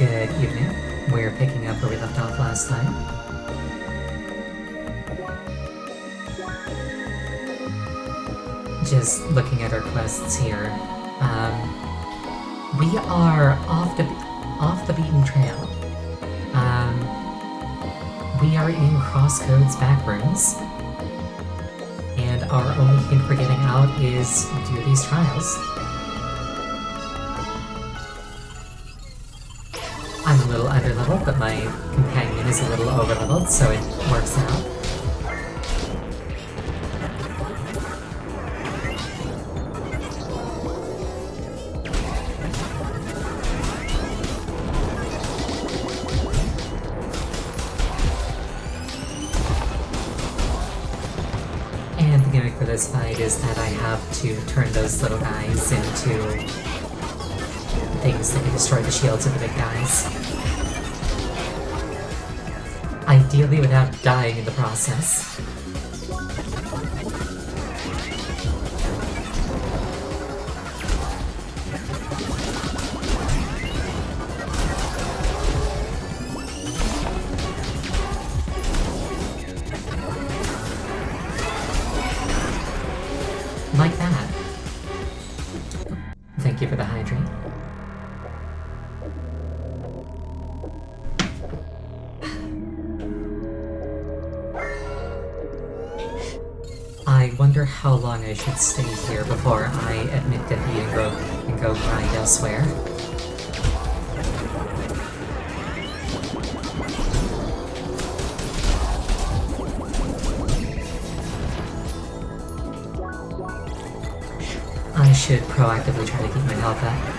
Good evening. We're picking up where we left off last time. Just looking at our quests here. We are off the beaten trail. We are in CrossCode's back rooms, and our only hint for getting out is do these trials. I'm a little underleveled, but my companion is a little overleveled, so it works out. And the gimmick for this fight is that I have to turn those little guys into things that can destroy the shields of the big guys. Ideally without dying in the process. Like that. Thank you for the hydrate. I wonder how long I should stay here before I admit defeat and go grind elsewhere. I should proactively try to keep my health up.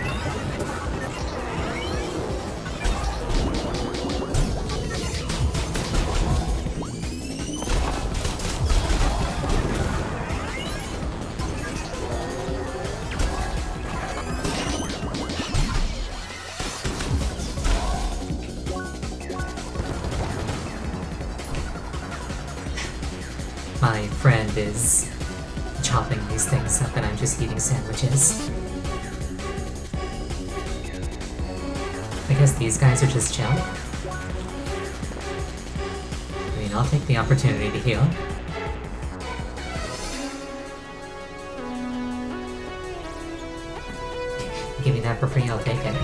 My friend is chopping these things up and I'm just eating sandwiches. I guess these guys are just chill. I mean, I'll take the opportunity to heal. Give me that for free, I'll take it.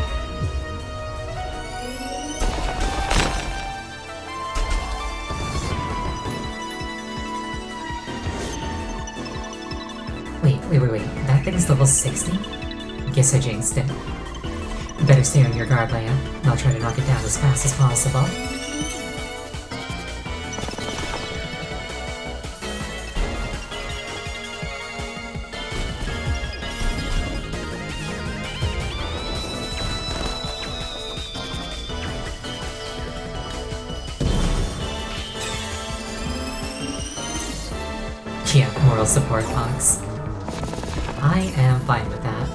Wait. That thing's level 60? Guess I jinxed it. Better stay on your guard, Leia. I'll try to knock it down as fast as possible. Yeah, moral support, Fox. I am fine with that.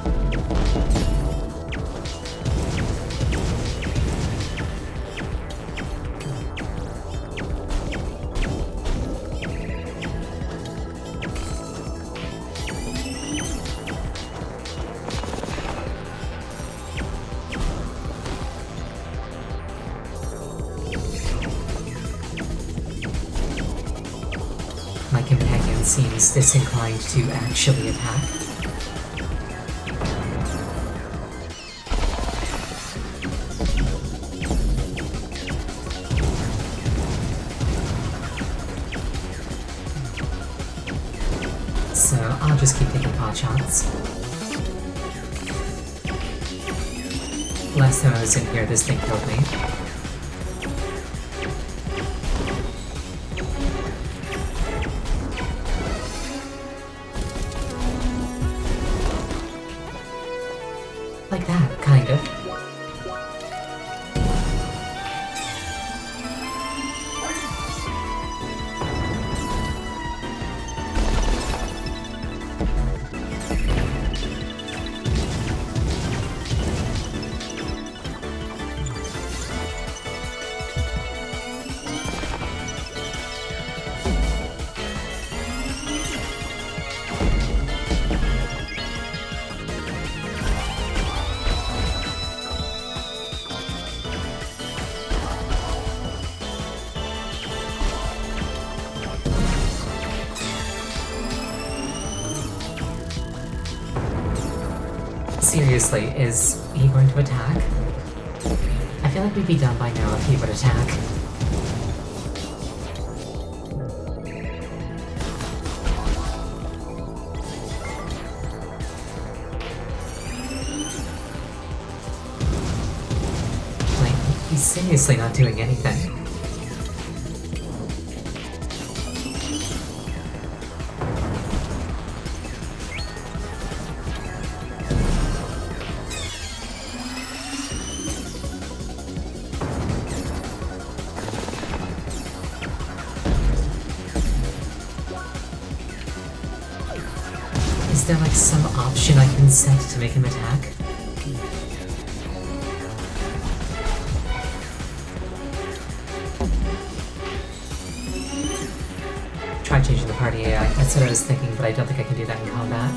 My companion seems disinclined to actually attack. So I'll just keep taking pot shots. Last time I was in here, this thing killed me. Like that, kind of. seriously, is he going to attack? I feel like we'd be done by now if he would attack. Like, he's seriously not doing anything. Is there like some option I can set to make him attack? Try changing the party AI. That's what I was thinking, but I don't think I can do that in combat.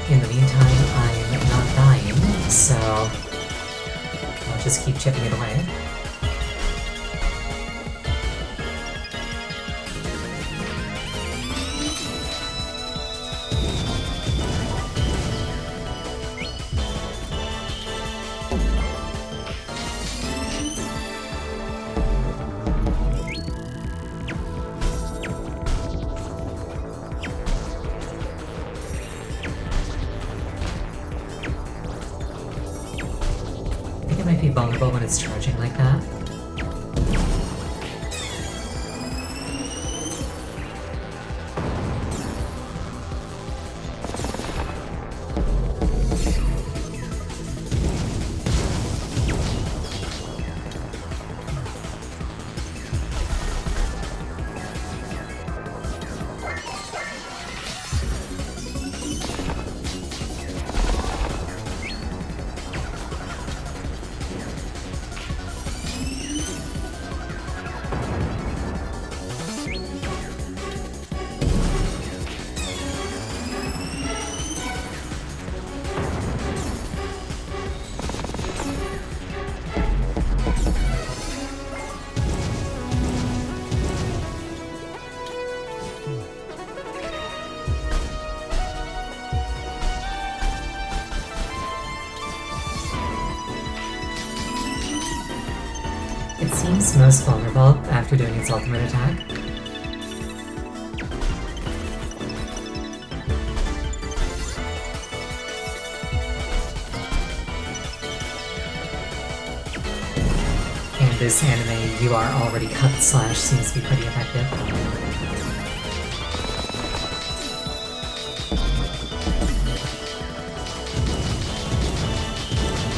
In the meantime, I'm not dying, so I'll just keep chipping it away. It might be vulnerable when it's charging like that. It seems most vulnerable after doing its ultimate attack. And this anime "you are already cut" slash seems to be pretty effective.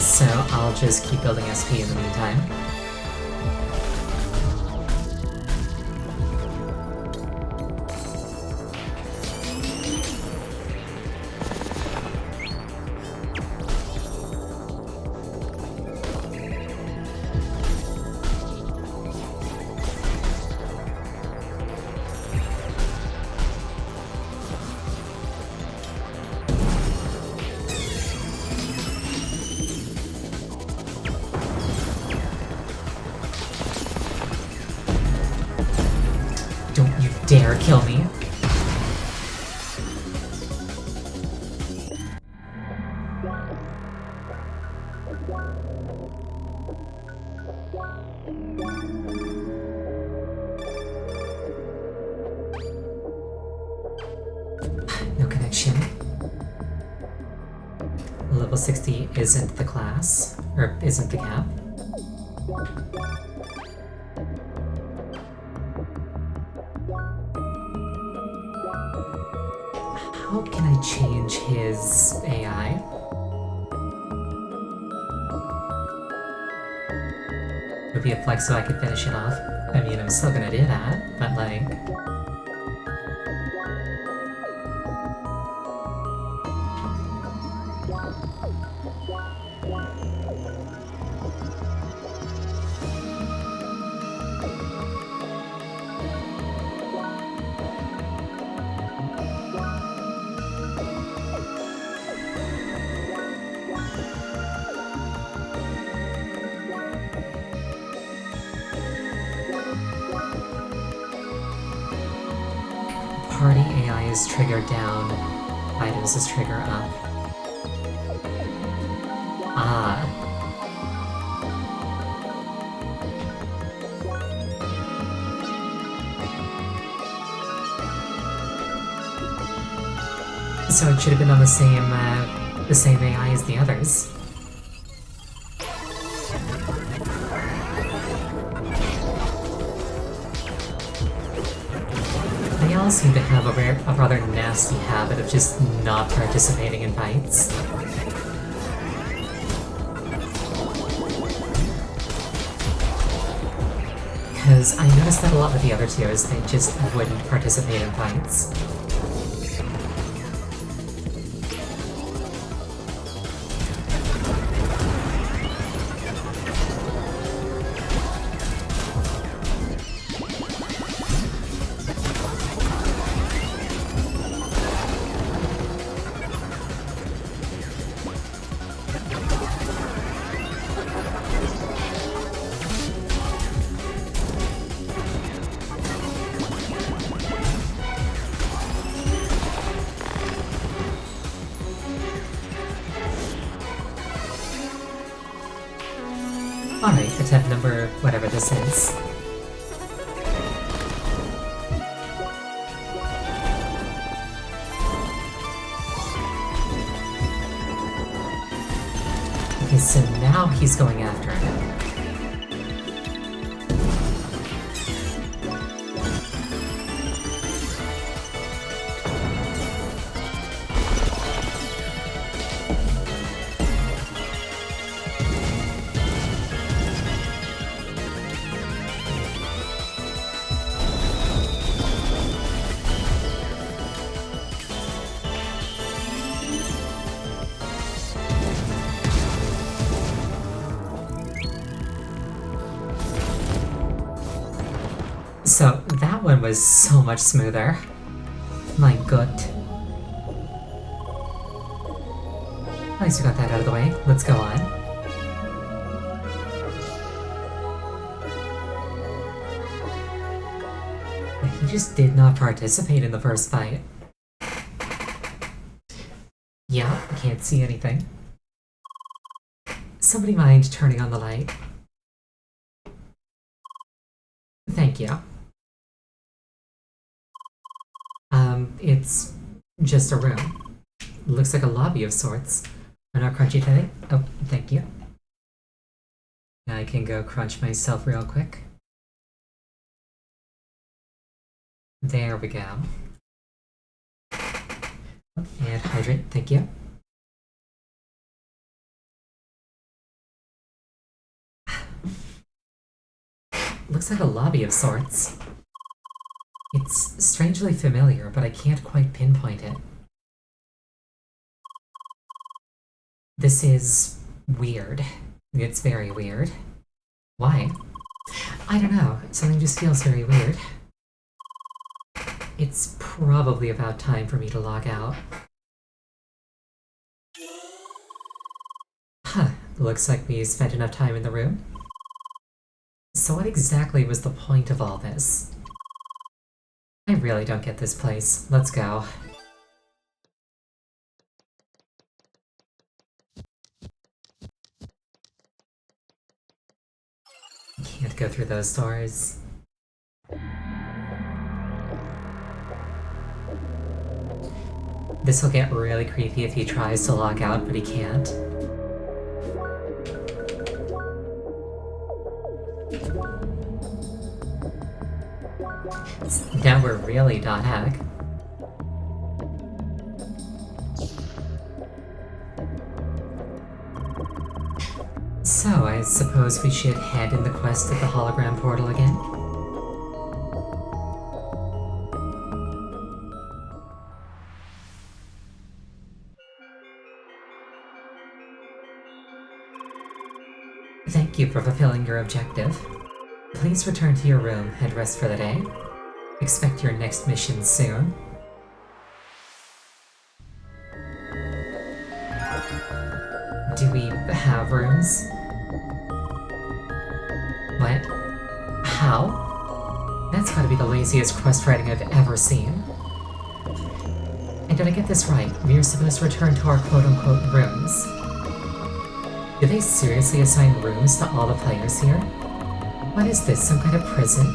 So I'll just keep building SP in the meantime. Don't you dare kill me. No connection. Level 60 isn't the class, or isn't the cap. How can I change his AI? Would be a flex so I could finish it off. I mean, I'm still gonna do that, but like... is trigger down, items is trigger up. Ah. So it should have been on the same AI as the others. They all seem to have a rather nasty habit of just not participating in fights. Because I noticed that a lot with the other tiers, they just wouldn't participate in fights. Alright, attempt number whatever this is. Okay, so now he's going after him. So, that one was so much smoother. My god. At least we got that out of the way. Let's go on. He just did not participate in the first fight. Yeah, can't see anything. Somebody mind turning on the light? Thank you. It's just a room. Looks like a lobby of sorts. I'm not crunchy today? Oh, thank you. I can go crunch myself real quick. There we go. And hydrate, thank you. Looks like a lobby of sorts. It's strangely familiar, but I can't quite pinpoint it. This is weird. It's very weird. Why? I don't know. Something just feels very weird. It's probably about time for me to log out. Huh. Looks like we spent enough time in the room. So what exactly was the point of all this? I really don't get this place. Let's go. Can't go through those doors. This'll get really creepy if he tries to log out, but he can't. Now we're really .hack. So, I suppose we should head in the quest at the hologram portal again? Thank you for fulfilling your objective. Please return to your room and rest for the day. Expect your next mission soon. Do we have rooms? What? How? That's gotta be the laziest quest writing I've ever seen. did I get this right? We are supposed to return to our quote-unquote rooms. Did they seriously assign rooms to all the players here? What is this, some kind of prison?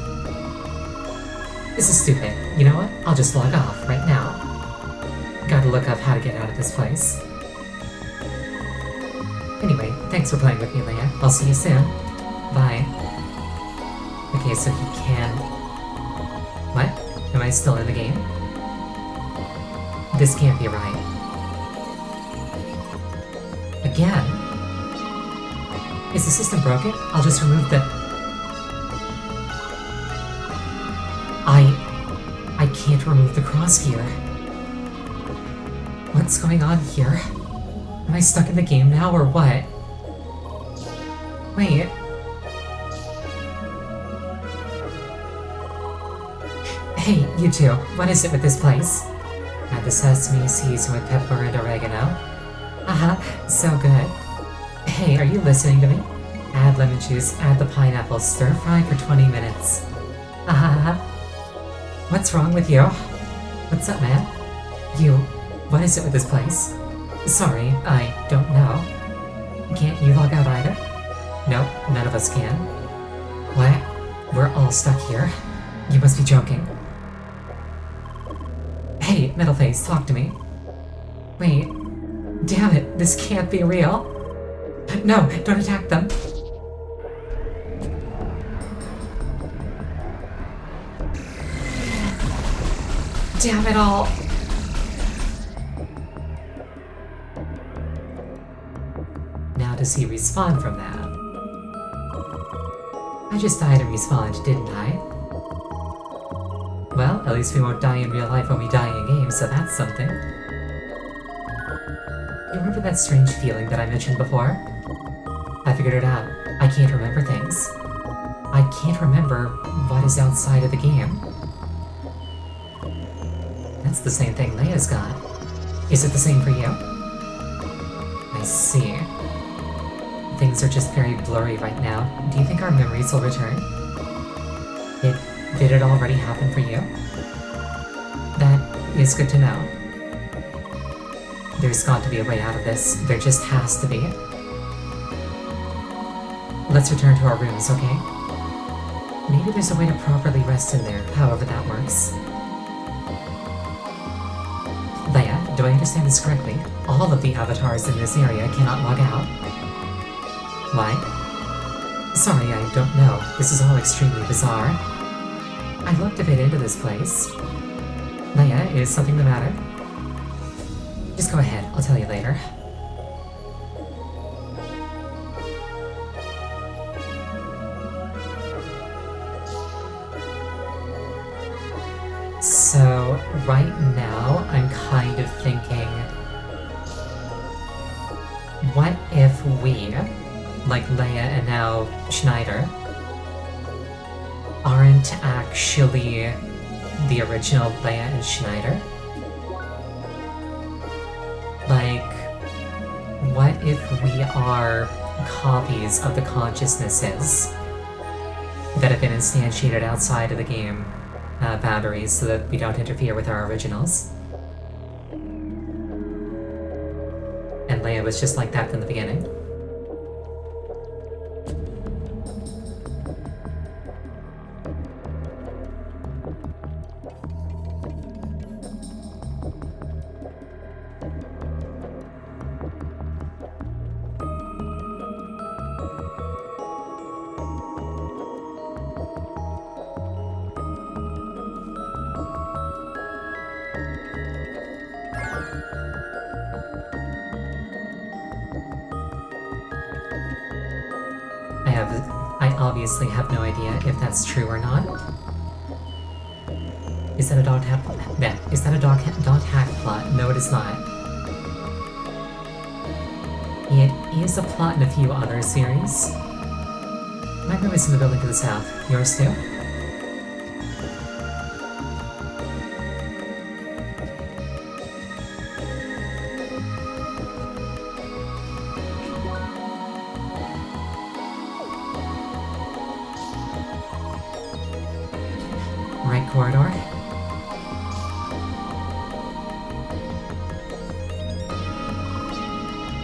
This is stupid. You know what? I'll just log off right now. Gotta look up how to get out of this place. Anyway, thanks for playing with me, Leia. I'll see you soon. Bye. Okay, so he can... What? Am I still in the game? This can't be right. Again? Is the system broken? I'll just remove the... I can't remove the cross gear. What's going on here? Am I stuck in the game now, or what? Wait. Hey, you two, what is it with this place? Add the sesame seeds with pepper and oregano. So good. Hey, are you listening to me? Add lemon juice, add the pineapple, stir fry for 20 minutes. What's wrong with you? What's up, man? What is it with this place? Sorry, I don't know. Can't you log out either? Nope, none of us can. What? We're all stuck here? You must be joking. Hey, Metalface, talk to me. Wait. Damn it, this can't be real. No, don't attack them. Damn it all. Now does he respawn from that? I just died and respawned, didn't I? Well, at least we won't die in real life when we die in game, so that's something. You remember that strange feeling that I mentioned before? I figured it out. I can't remember things. I can't remember what is outside of the game. That's the same thing Leia's got. Is it the same for you? I see. Things are just very blurry right now. Do you think our memories will return? Did it already happen for you? That is good to know. There's got to be a way out of this. There just has to be. Let's return to our rooms, okay? Maybe there's a way to properly rest in there, however that works. Leia, do I understand this correctly? All of the avatars in this area cannot log out? Why? Sorry, I don't know. This is all extremely bizarre. I looked a bit into this place. Leia, is something the matter? Just go ahead, I'll tell you later. So, right now, I'm kind of thinking... What if we, like Leia and now Schneider, aren't actually the original Leia and Schneider? Like, what if we are copies of the consciousnesses that have been instantiated outside of the game boundaries so that we don't interfere with our originals? And Leia was just like that from the beginning. I obviously have no idea if that's true or not. Is that a dog hack plot? Yeah. Is that a dog hack plot? No, it is not. It is a plot in a few other series. My room is in the building to the south. Yours too? Right corridor.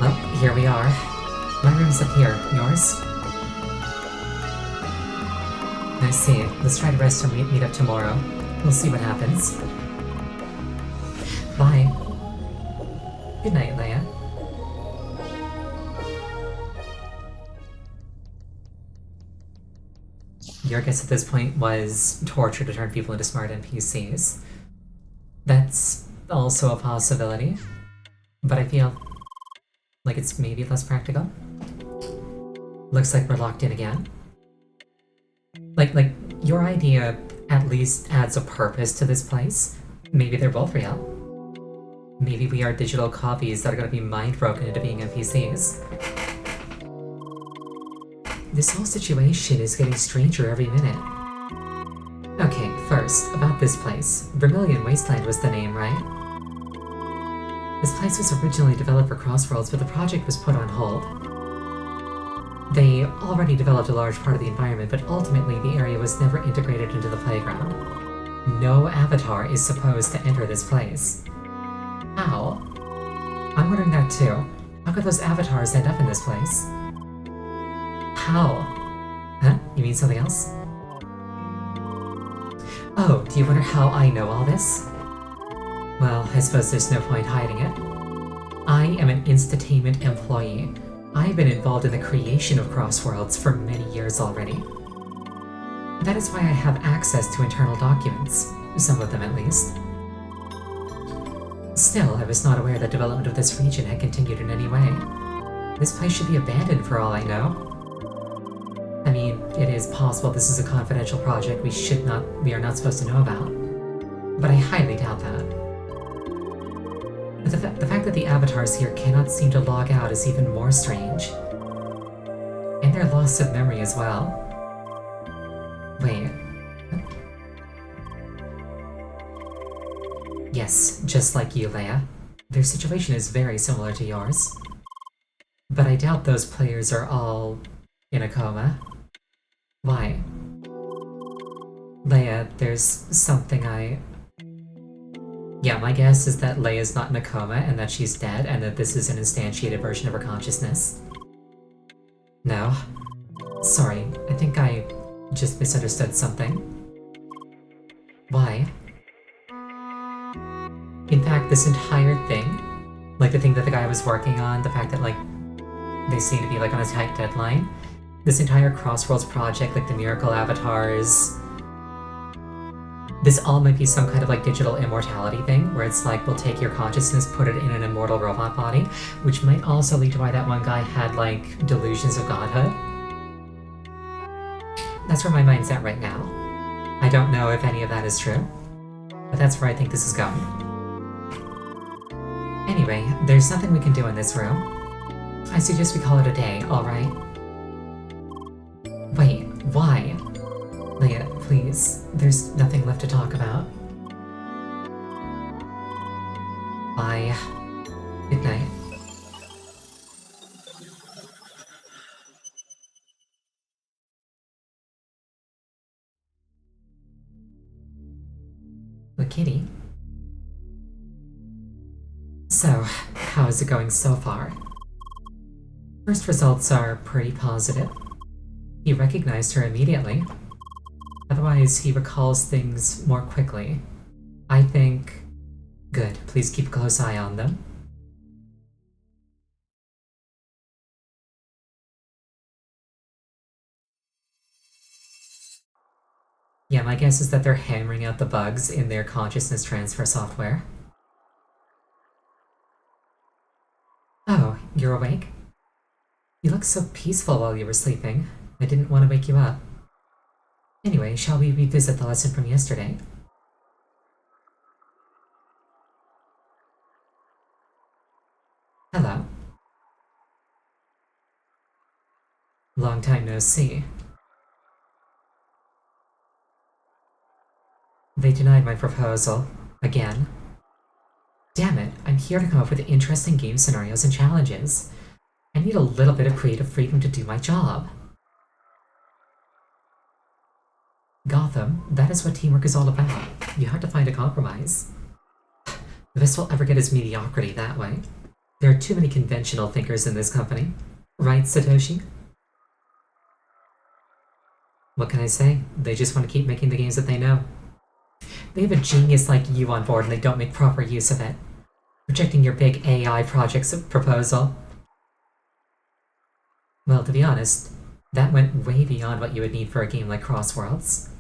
Well, here we are. My room's up here. Yours? I see. Let's try to rest and meet up tomorrow. We'll see what happens. Bye. Good night, Leia. Your guess at this point was torture to turn people into smart NPCs. That's also a possibility, but I feel like it's maybe less practical. Looks like we're locked in again. Like, your idea at least adds a purpose to this place. Maybe they're both real. Maybe we are digital copies that are gonna be mind-broken into being NPCs. This whole situation is getting stranger every minute. Okay, first, about this place. Vermilion Wasteland was the name, right? This place was originally developed for Crossworlds, but the project was put on hold. They already developed a large part of the environment, but ultimately the area was never integrated into the playground. No avatar is supposed to enter this place. How? I'm wondering that too. How could those avatars end up in this place? How? Huh? You mean something else? Oh, do you wonder how I know all this? Well, I suppose there's no point hiding it. I am an Instatainment employee. I've been involved in the creation of Crossworlds for many years already. That is why I have access to internal documents, some of them at least. Still, I was not aware that development of this region had continued in any way. This place should be abandoned for all I know. I mean, it is possible this is a confidential project we are not supposed to know about, but I highly doubt that. The fact that the avatars here cannot seem to log out is even more strange. And their loss of memory as well. Wait. Yes, just like you, Leia. Their situation is very similar to yours. But I doubt those players are all in a coma. Why? Leia, there's something Yeah, my guess is that Leia's not in a coma and that she's dead and that this is an instantiated version of her consciousness. No. Sorry, I think I just misunderstood something. Why? In fact, this entire thing, like the thing that the guy was working on, the fact that like they seem to be like on a tight deadline, this entire Crossworlds project, like the Miracle Avatars, this all might be some kind of like digital immortality thing, where it's like we'll take your consciousness, put it in an immortal robot body, which might also lead to why that one guy had like delusions of godhood. That's where my mind's at right now. I don't know if any of that is true, but that's where I think this is going. Anyway, there's nothing we can do in this room. I suggest we call it a day, alright? Wait, why? Leia, please, there's nothing left to talk about. Bye. Good night. Look, kitty. So, how is it going so far? First results are pretty positive. He recognized her immediately. Otherwise, he recalls things more quickly. I think... Good, please keep a close eye on them. Yeah, my guess is that they're hammering out the bugs in their consciousness transfer software. Oh, you're awake? You looked so peaceful while you were sleeping. I didn't want to wake you up. Anyway, shall we revisit the lesson from yesterday? Hello. Long time no see. They denied my proposal. Again. Damn it, I'm here to come up with interesting game scenarios and challenges. I need a little bit of creative freedom to do my job. Gotham, that is what teamwork is all about. You have to find a compromise. The best we'll ever get is mediocrity that way. There are too many conventional thinkers in this company. Right, Satoshi? What can I say? They just want to keep making the games that they know. They have a genius like you on board and they don't make proper use of it. Rejecting your big AI project's proposal. Well, to be honest, that went way beyond what you would need for a game like Crossworlds.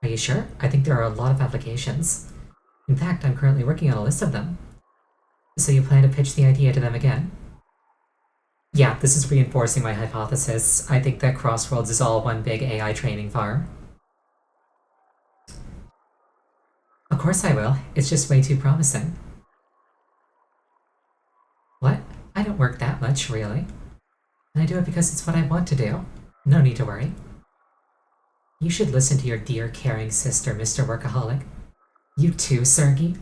Are you sure? I think there are a lot of applications. In fact, I'm currently working on a list of them. So you plan to pitch the idea to them again? Yeah, this is reinforcing my hypothesis. I think that Crossworlds is all one big AI training farm. Of course I will. It's just way too promising. What? I don't work that much, really. And I do it because it's what I want to do. No need to worry. You should listen to your dear, caring sister, Mr. Workaholic. You too, Sergey?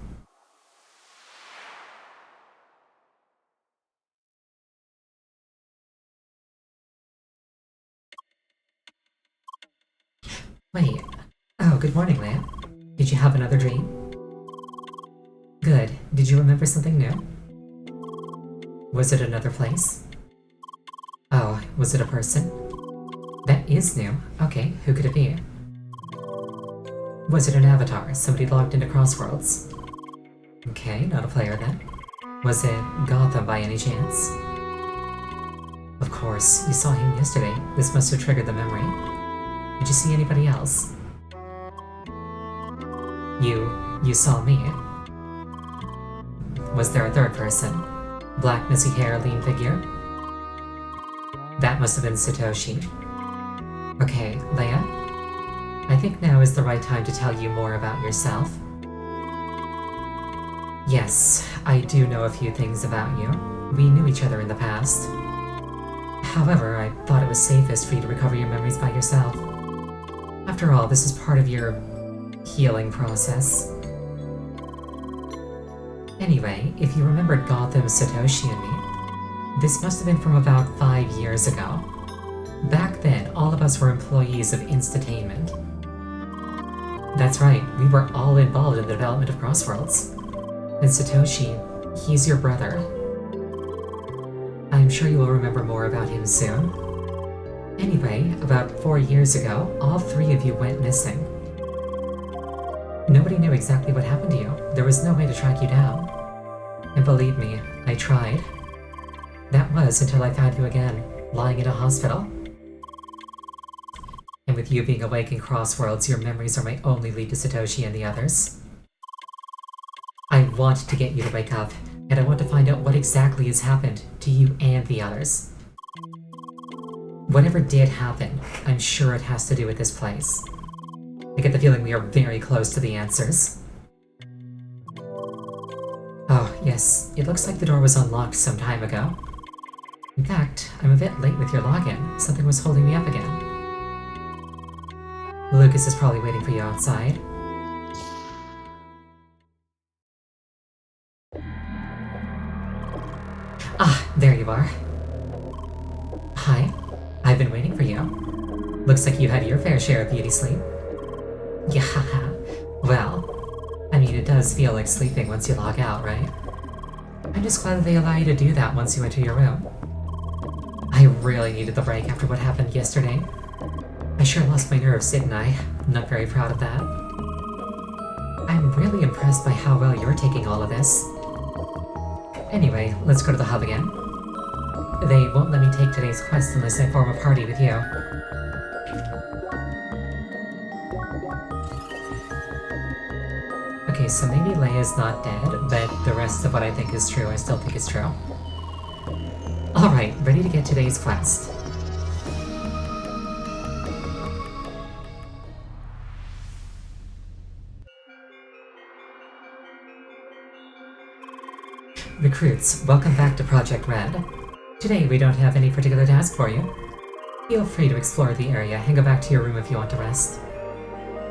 Wait. Oh, good morning, Leia. Did you have another dream? Good. Did you remember something new? Was it another place? Oh, was it a person? That is new. Okay, who could it be? Was it an avatar? Somebody logged into Crossworlds? Okay, not a player then. Was it Gotham by any chance? Of course, you saw him yesterday. This must have triggered the memory. Did you see anybody else? You saw me. Was there a third person? Black, messy hair, lean figure? That must have been Satoshi. Okay, Leia? I think now is the right time to tell you more about yourself. Yes, I do know a few things about you. We knew each other in the past. However, I thought it was safest for you to recover your memories by yourself. After all, this is part of your healing process. Anyway, if you remembered Gotham, Satoshi, and me, this must have been from about 5 years ago. Back then, all of us were employees of Instatainment. That's right, we were all involved in the development of Crossworlds. And Satoshi, he's your brother. I'm sure you will remember more about him soon. Anyway, about 4 years ago, all 3 of you went missing. Nobody knew exactly what happened to you. There was no way to track you down. And believe me, I tried. That was until I found you again, lying in a hospital. And with you being awake in Crossworlds, your memories are my only lead to Satoshi and the others. I want to get you to wake up, and I want to find out what exactly has happened to you and the others. Whatever did happen, I'm sure it has to do with this place. I get the feeling we are very close to the answers. Oh, yes, it looks like the door was unlocked some time ago. In fact, I'm a bit late with your login. Something was holding me up again. Lucas is probably waiting for you outside. Ah, there you are. Hi. I've been waiting for you. Looks like you had your fair share of beauty sleep. Yeah, well, I mean, it does feel like sleeping once you log out, right? I'm just glad that they allow you to do that once you enter your room. I really needed the break after what happened yesterday. I sure lost my nerves, didn't I? I'm not very proud of that. I'm really impressed by how well you're taking all of this. Anyway, let's go to the hub again. They won't let me take today's quest unless I form a party with you. Okay, so maybe Leia's not dead, but the rest of what I think is true, I still think is true. Alright, ready to get today's quest. Recruits, welcome back to Project Red. Today we don't have any particular task for you. Feel free to explore the area and go back to your room if you want to rest.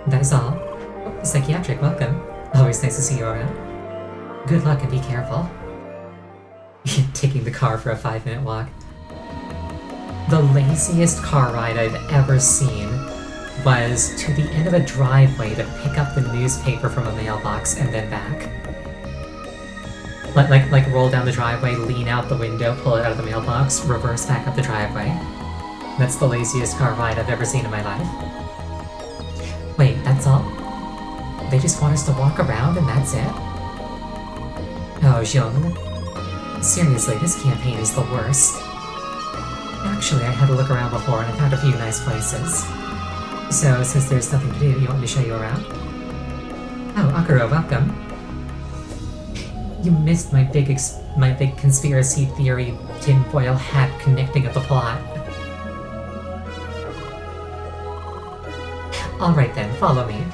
That is all. Oh, Psychiatric, welcome. Always nice to see you around. Good luck and be careful. Taking the car for a 5-minute walk. The laziest car ride I've ever seen was to the end of a driveway to pick up the newspaper from a mailbox and then back. Like roll down the driveway, lean out the window, pull it out of the mailbox, reverse back up the driveway. That's the laziest car ride I've ever seen in my life. Wait, that's all? They just want us to walk around and that's it? Oh, Jung. Seriously, this campaign is the worst. Actually, I had to look around before and I found a few nice places. So, since there's nothing to do, you want me to show you around? Oh, Akuro, welcome. You missed my big conspiracy theory tinfoil hat connecting of the plot. Alright then, follow me.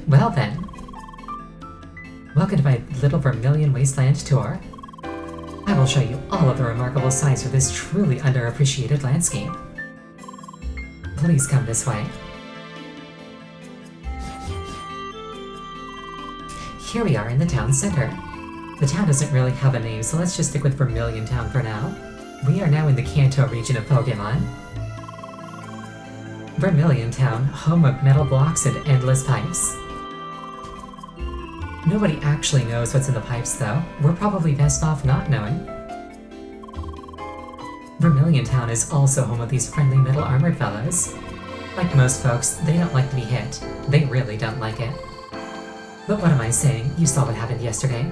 Well then. Welcome to my little Vermilion Wasteland tour. I will show you all of the remarkable sights of this truly underappreciated landscape. Please come this way. Here we are in the town center. The town doesn't really have a name, so let's just stick with Vermilion Town for now. We are now in the Kanto region of Pokemon. Vermilion Town, home of metal blocks and endless pipes. Nobody actually knows what's in the pipes though. We're probably best off not knowing. Vermilion Town is also home of these friendly metal armored fellows. Like most folks, they don't like to be hit. They really don't like it. But what am I saying? You saw what happened yesterday.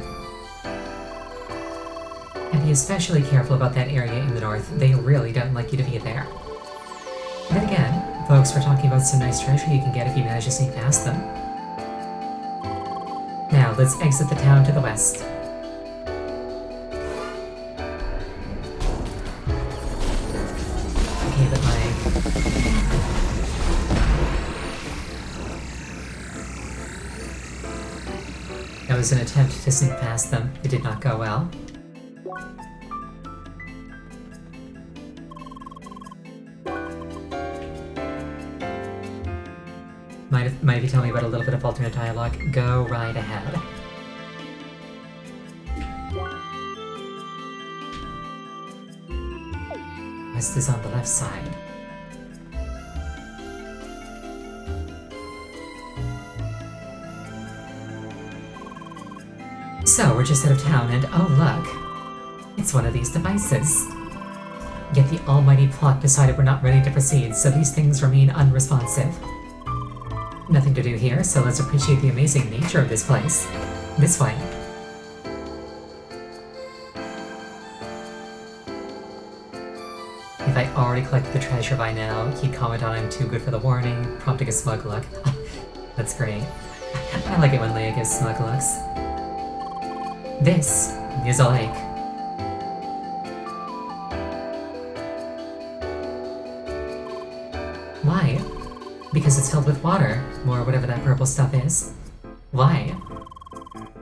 And be especially careful about that area in the north. They really don't like you to be there. Then again, folks, we're talking about some nice treasure you can get if you manage to sneak past them. Now, let's exit the town to the west. Okay, but that was an attempt to sneak past them. It did not go well. Mind if you tell me about a little bit of alternate dialogue? Go right ahead. West is on the left side. So, we're just out of town and oh look! It's one of these devices. Yet the almighty plot decided we're not ready to proceed, so these things remain unresponsive. Nothing to do here, so let's appreciate the amazing nature of this place. This way. If I already collected the treasure by now, he'd comment on I'm too good for the warning, prompting a smug look. That's great. I like it when Leia gives smug looks. This is a lake. Why? Because it's filled with water, or whatever that purple stuff is. Why?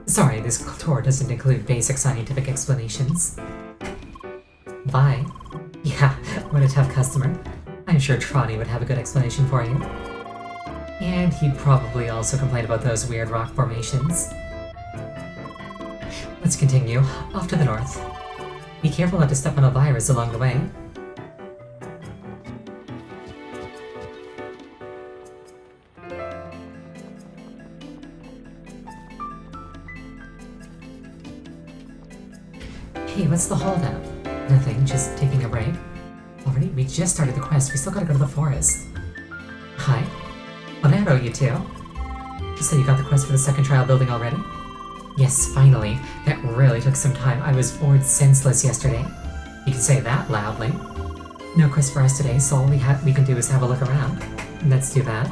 Sorry, this tour doesn't include basic scientific explanations. Why? Yeah, what a tough customer. I'm sure Trotty would have a good explanation for you. And he'd probably also complain about those weird rock formations. Let's continue, off to the north. Be careful not to step on a virus along the way. Hey, what's the holdup? Nothing, just taking a break. Already? We just started the quest, we still gotta go to the forest. Hi. Onero, you two. So you got the quest for the second trial building already? Yes, finally. That really took some time. I was bored senseless yesterday. You can say that loudly. No quest for us today, so all we can do is have a look around. Let's do that.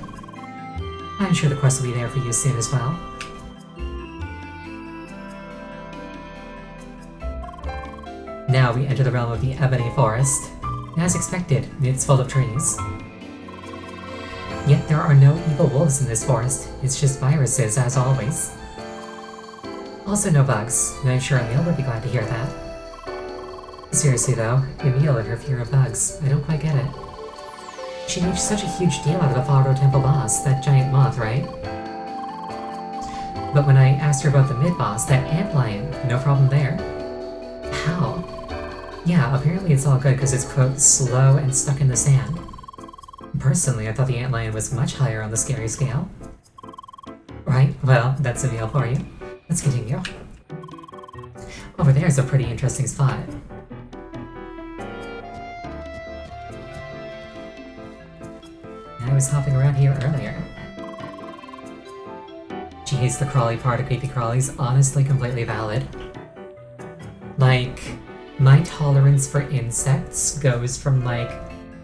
I'm sure the quest will be there for you soon as well. Now we enter the realm of the Ebony Forest. As expected, it's full of trees. Yet there are no evil wolves in this forest, it's just viruses as always. Also no bugs, and I'm sure Emil would be glad to hear that. Seriously though, Emil and her fear of bugs, I don't quite get it. She made such a huge deal out of the Faro Temple boss, that giant moth, right? But when I asked her about the mid-boss, that ant lion, no problem there. How? Yeah, apparently it's all good because it's, quote, slow and stuck in the sand. Personally, I thought the antlion was much higher on the scary scale. Right, well, that's a meal for you. Let's continue. Over there's a pretty interesting spot. I was hopping around here earlier. She hates the crawly part of creepy crawlies, honestly completely valid. Like, my tolerance for insects goes from like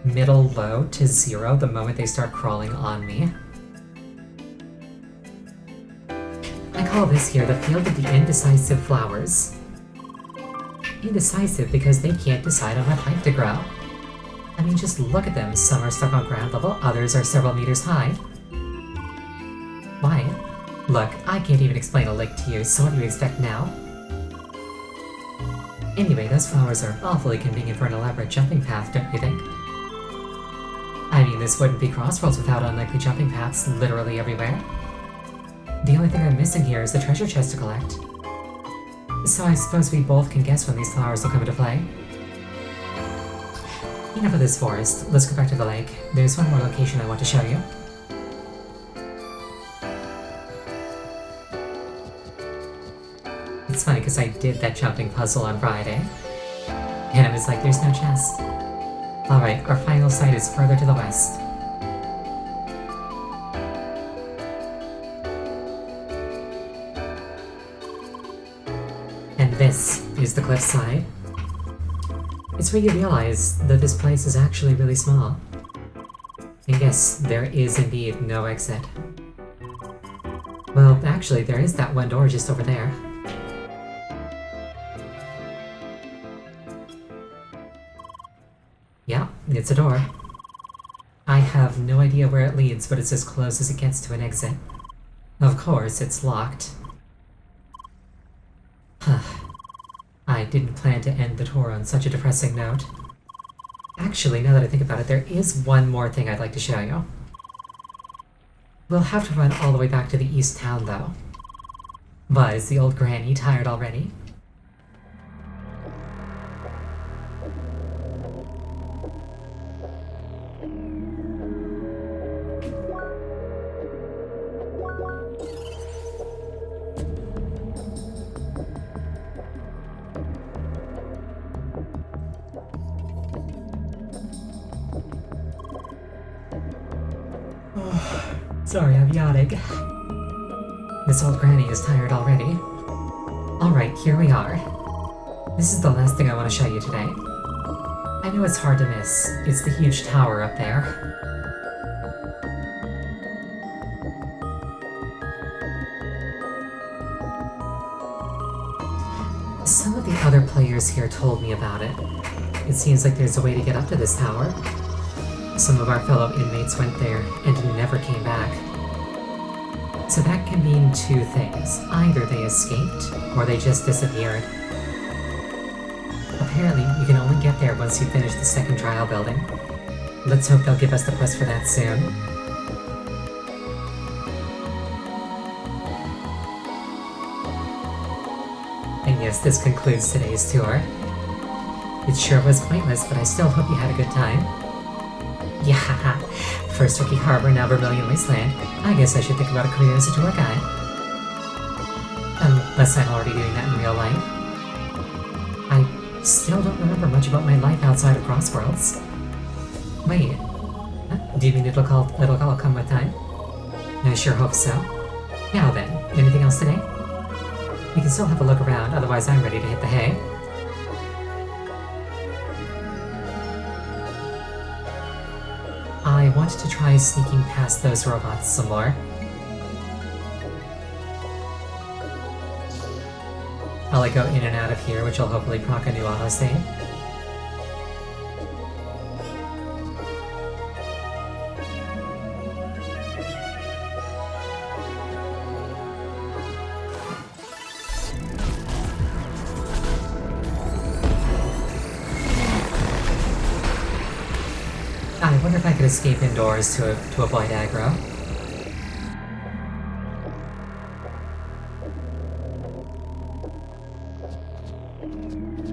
middle low to 0 the moment they start crawling on me. I call this here the field of the indecisive flowers. Indecisive because they can't decide on what height to grow. I mean, just look at them. Some are stuck on ground level, others are several meters high. Why? Look, I can't even explain a lake to you, so what do you expect now? Anyway, those flowers are awfully convenient for an elaborate jumping path, don't you think? I mean, this wouldn't be Crossworlds without unlikely jumping paths literally everywhere. The only thing I'm missing here is the treasure chest to collect. So I suppose we both can guess when these flowers will come into play. Enough of this forest, let's go back to the lake. There's one more location I want to show you. It's funny because I did that jumping puzzle on Friday, and I was like, there's no chest. Alright, our final site is further to the west. And this is the cliffside. It's where you realize that this place is actually really small. And yes, there is indeed no exit. Well, actually, there is that one door just over there. Yeah, it's a door. I have no idea where it leads, but it's as close as it gets to an exit. Of course, it's locked. I didn't plan to end the tour on such a depressing note. Actually, now that I think about it, there is one more thing I'd like to show you. We'll have to run all the way back to the East Town, though. But is the old granny tired already? Sorry, I'm yawning. This old granny is tired already. Alright, here we are. This is the last thing I want to show you today. I know it's hard to miss. It's the huge tower up there. Some of the other players here told me about it. It seems like there's a way to get up to this tower. Some of our fellow inmates went there and never came back. So that can mean two things. Either they escaped, or they just disappeared. Apparently, you can only get there once you finish the second trial building. Let's hope they'll give us the quest for that soon. And yes, this concludes today's tour. It sure was pointless, but I still hope you had a good time. Yeah, first Rookie Harbor, now Vermilion Wasteland. I guess I should think about a career as a tour guide. Unless I'm already doing that in real life. I still don't remember much about my life outside of Crossworlds. Wait, do you mean it'll all come with time? I sure hope so. Now then, anything else today? We can still have a look around, otherwise I'm ready to hit the hay. I want to try sneaking past those robots some more. I'll go in and out of here, which will hopefully proc a new autosave. I wonder if I could escape indoors to avoid aggro.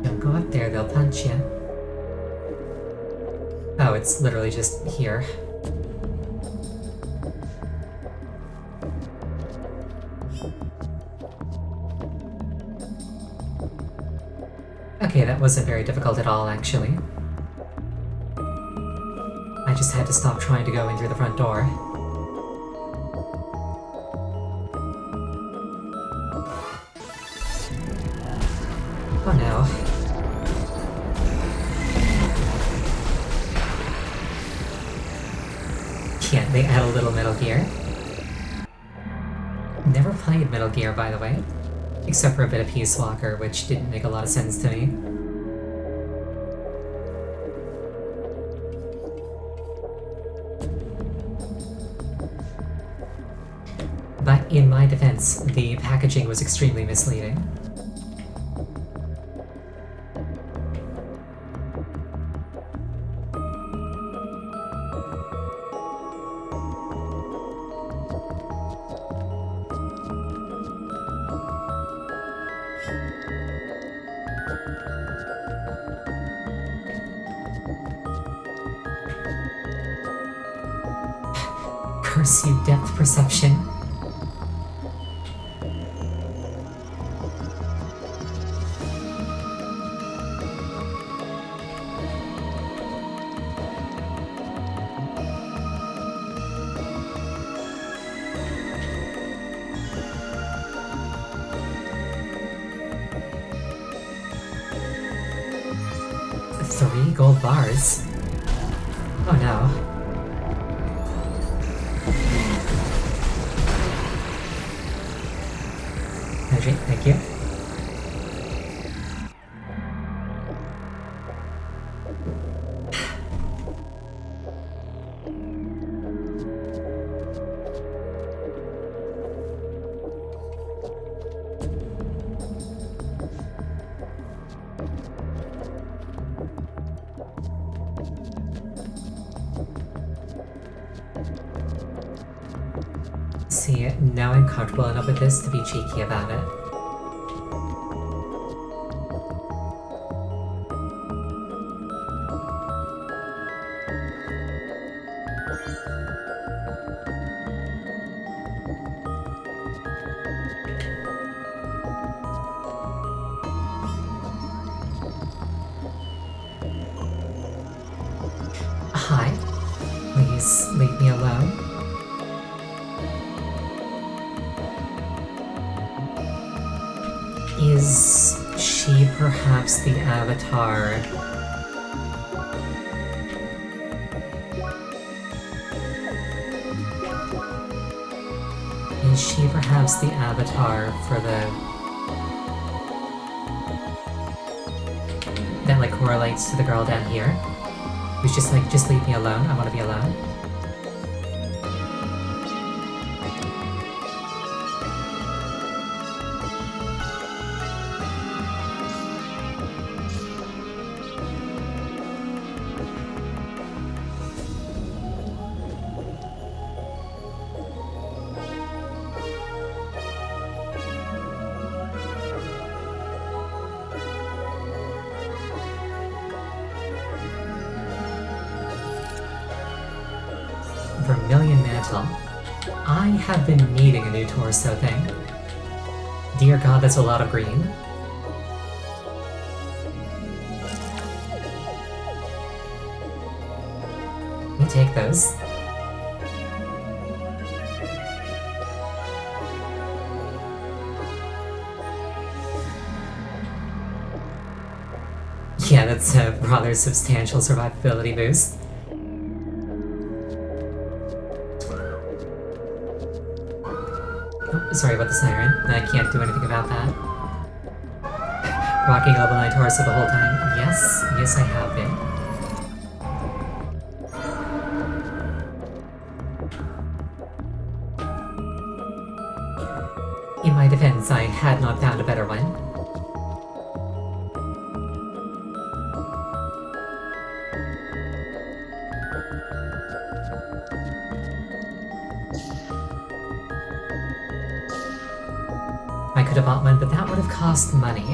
Don't go up there, they'll punch you. Oh, it's literally just here. Okay, that wasn't very difficult at all, actually. I just had to stop trying to go in through the front door. Oh no. Yeah, they add a little Metal Gear. Never played Metal Gear, by the way. Except for a bit of Peace Walker, which didn't make a lot of sense to me. But in my defense, the packaging was extremely misleading. Curse you, depth perception. Three gold bars? Oh no. Okay, thank you. See, now I'm comfortable enough with this to be cheeky about it. Hi. Please leave me alone. Is she perhaps the avatar? Is she perhaps the avatar for that like correlates to the girl down here? Who's just like, just leave me alone, I want to be alone. Vermilion Mantle. I have been needing a new torso thing. Dear God, that's a lot of green. You take those. Yeah, that's a rather substantial survivability boost. Sorry about the siren. I can't do anything about that. Rocking level 9 torso the whole time. Yes, yes I have been. In my defense, I had not found a better one. I could have bought one, but that would have cost money.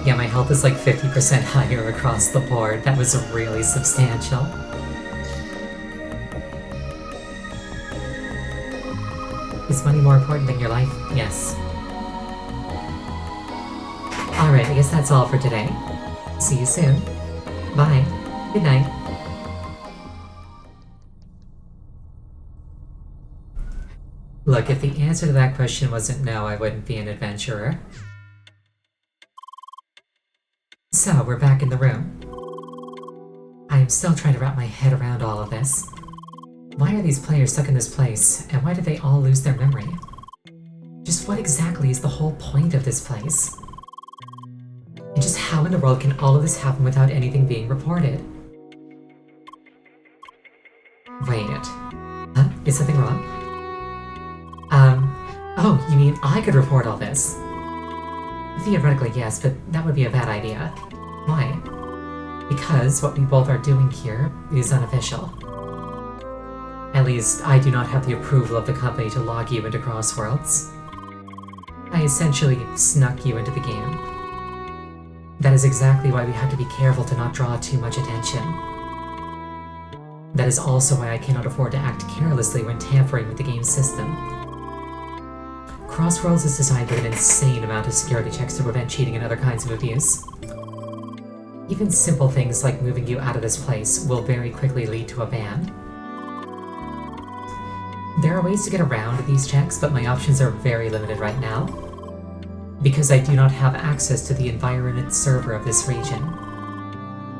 Yeah, my health health is like 50% higher across the board. That was really substantial. Is money more important than your life? Yes. Alright, I guess that's all for today. See you soon. Bye. Good night. Look, if the answer to that question wasn't no, I wouldn't be an adventurer. So, we're back in the room. I am still trying to wrap my head around all of this. Why are these players stuck in this place, and why did they all lose their memory? Just what exactly is the whole point of this place? And just how in the world can all of this happen without anything being reported? Wait. Huh? Is something wrong? Oh, you mean I could report all this? Theoretically, yes, but that would be a bad idea. Why? Because what we both are doing here is unofficial. At least, I do not have the approval of the company to log you into Crossworlds. I essentially snuck you into the game. That is exactly why we have to be careful to not draw too much attention. That is also why I cannot afford to act carelessly when tampering with the game's system. Crossworlds is designed with an insane amount of security checks to prevent cheating and other kinds of abuse. Even simple things like moving you out of this place will very quickly lead to a ban. There are ways to get around these checks, but my options are very limited right now, because I do not have access to the environment server of this region.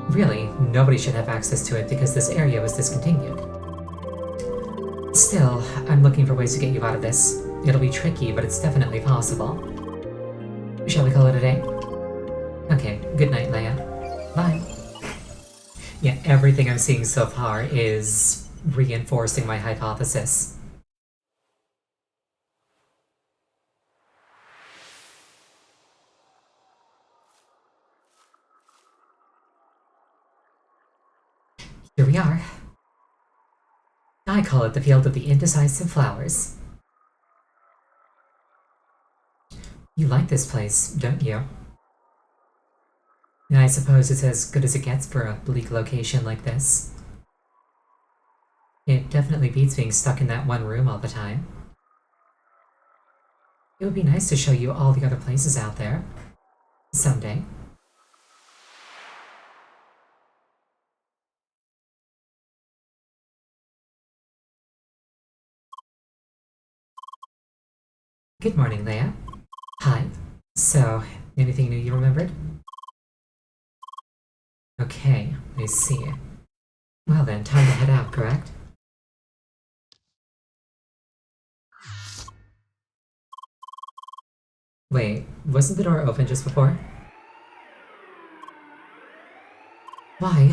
Really, nobody should have access to it because this area was discontinued. Still, I'm looking for ways to get you out of this. It'll be tricky, but it's definitely possible. Shall we call it a day? Okay, good night, Leia. Bye. Yeah, everything I'm seeing so far is reinforcing my hypothesis. Here we are. I call it the field of the indecisive flowers. You like this place, don't you? I suppose it's as good as it gets for a bleak location like this. It definitely beats being stuck in that one room all the time. It would be nice to show you all the other places out there. Someday. Good morning, Leia. Hi. So, anything new you remembered? Okay, I see. Well then, time to head out, correct? Wait, wasn't the door open just before? Why?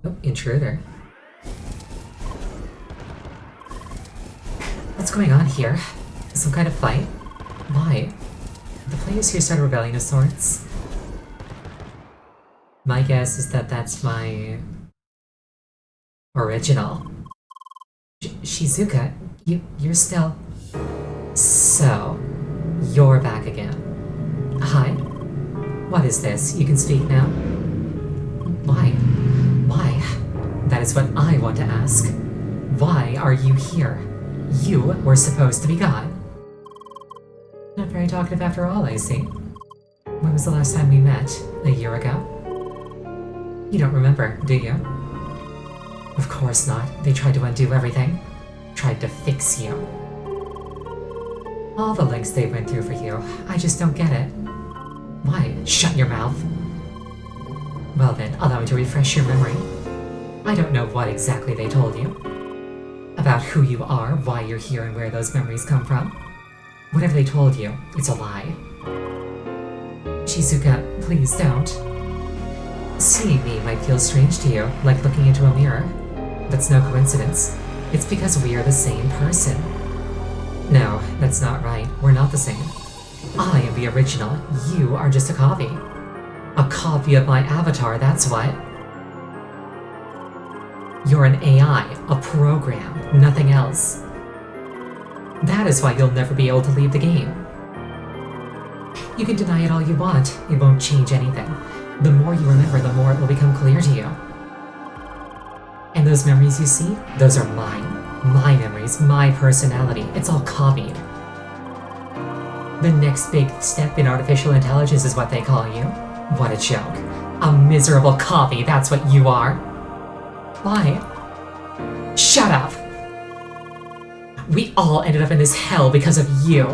Oh, intruder. What's going on here? Some kind of fight? Why? The players here started a rebellion of sorts? My guess is that that's my... original. Shizuka, you're still... So, you're back again. Hi? What is this? You can speak now? Why? Why? That is what I want to ask. Why are you here? You were supposed to be gone. Not very talkative after all, I see. When was the last time we met? A year ago? You don't remember, do you? Of course not. They tried to undo everything. Tried to fix you. All the lengths they went through for you, I just don't get it. Why? Shut your mouth. Well then, allow me to refresh your memory. I don't know what exactly they told you. About who you are, why you're here, and where those memories come from. Whatever they told you, it's a lie. Shizuka, please don't. Seeing me might feel strange to you, like looking into a mirror. That's no coincidence. It's because we are the same person. No, that's not right. We're not the same. I am the original. You are just a copy. A copy of my avatar, that's what. You're an AI, a program, nothing else. That is why you'll never be able to leave the game. You can deny it all you want, it won't change anything. The more you remember, the more it will become clear to you. And those memories you see, those are mine. My memories, my personality, it's all copied. The next big step in artificial intelligence is what they call you. What a joke. A miserable copy, that's what you are. Why? Shut up! We all ended up in this hell because of you.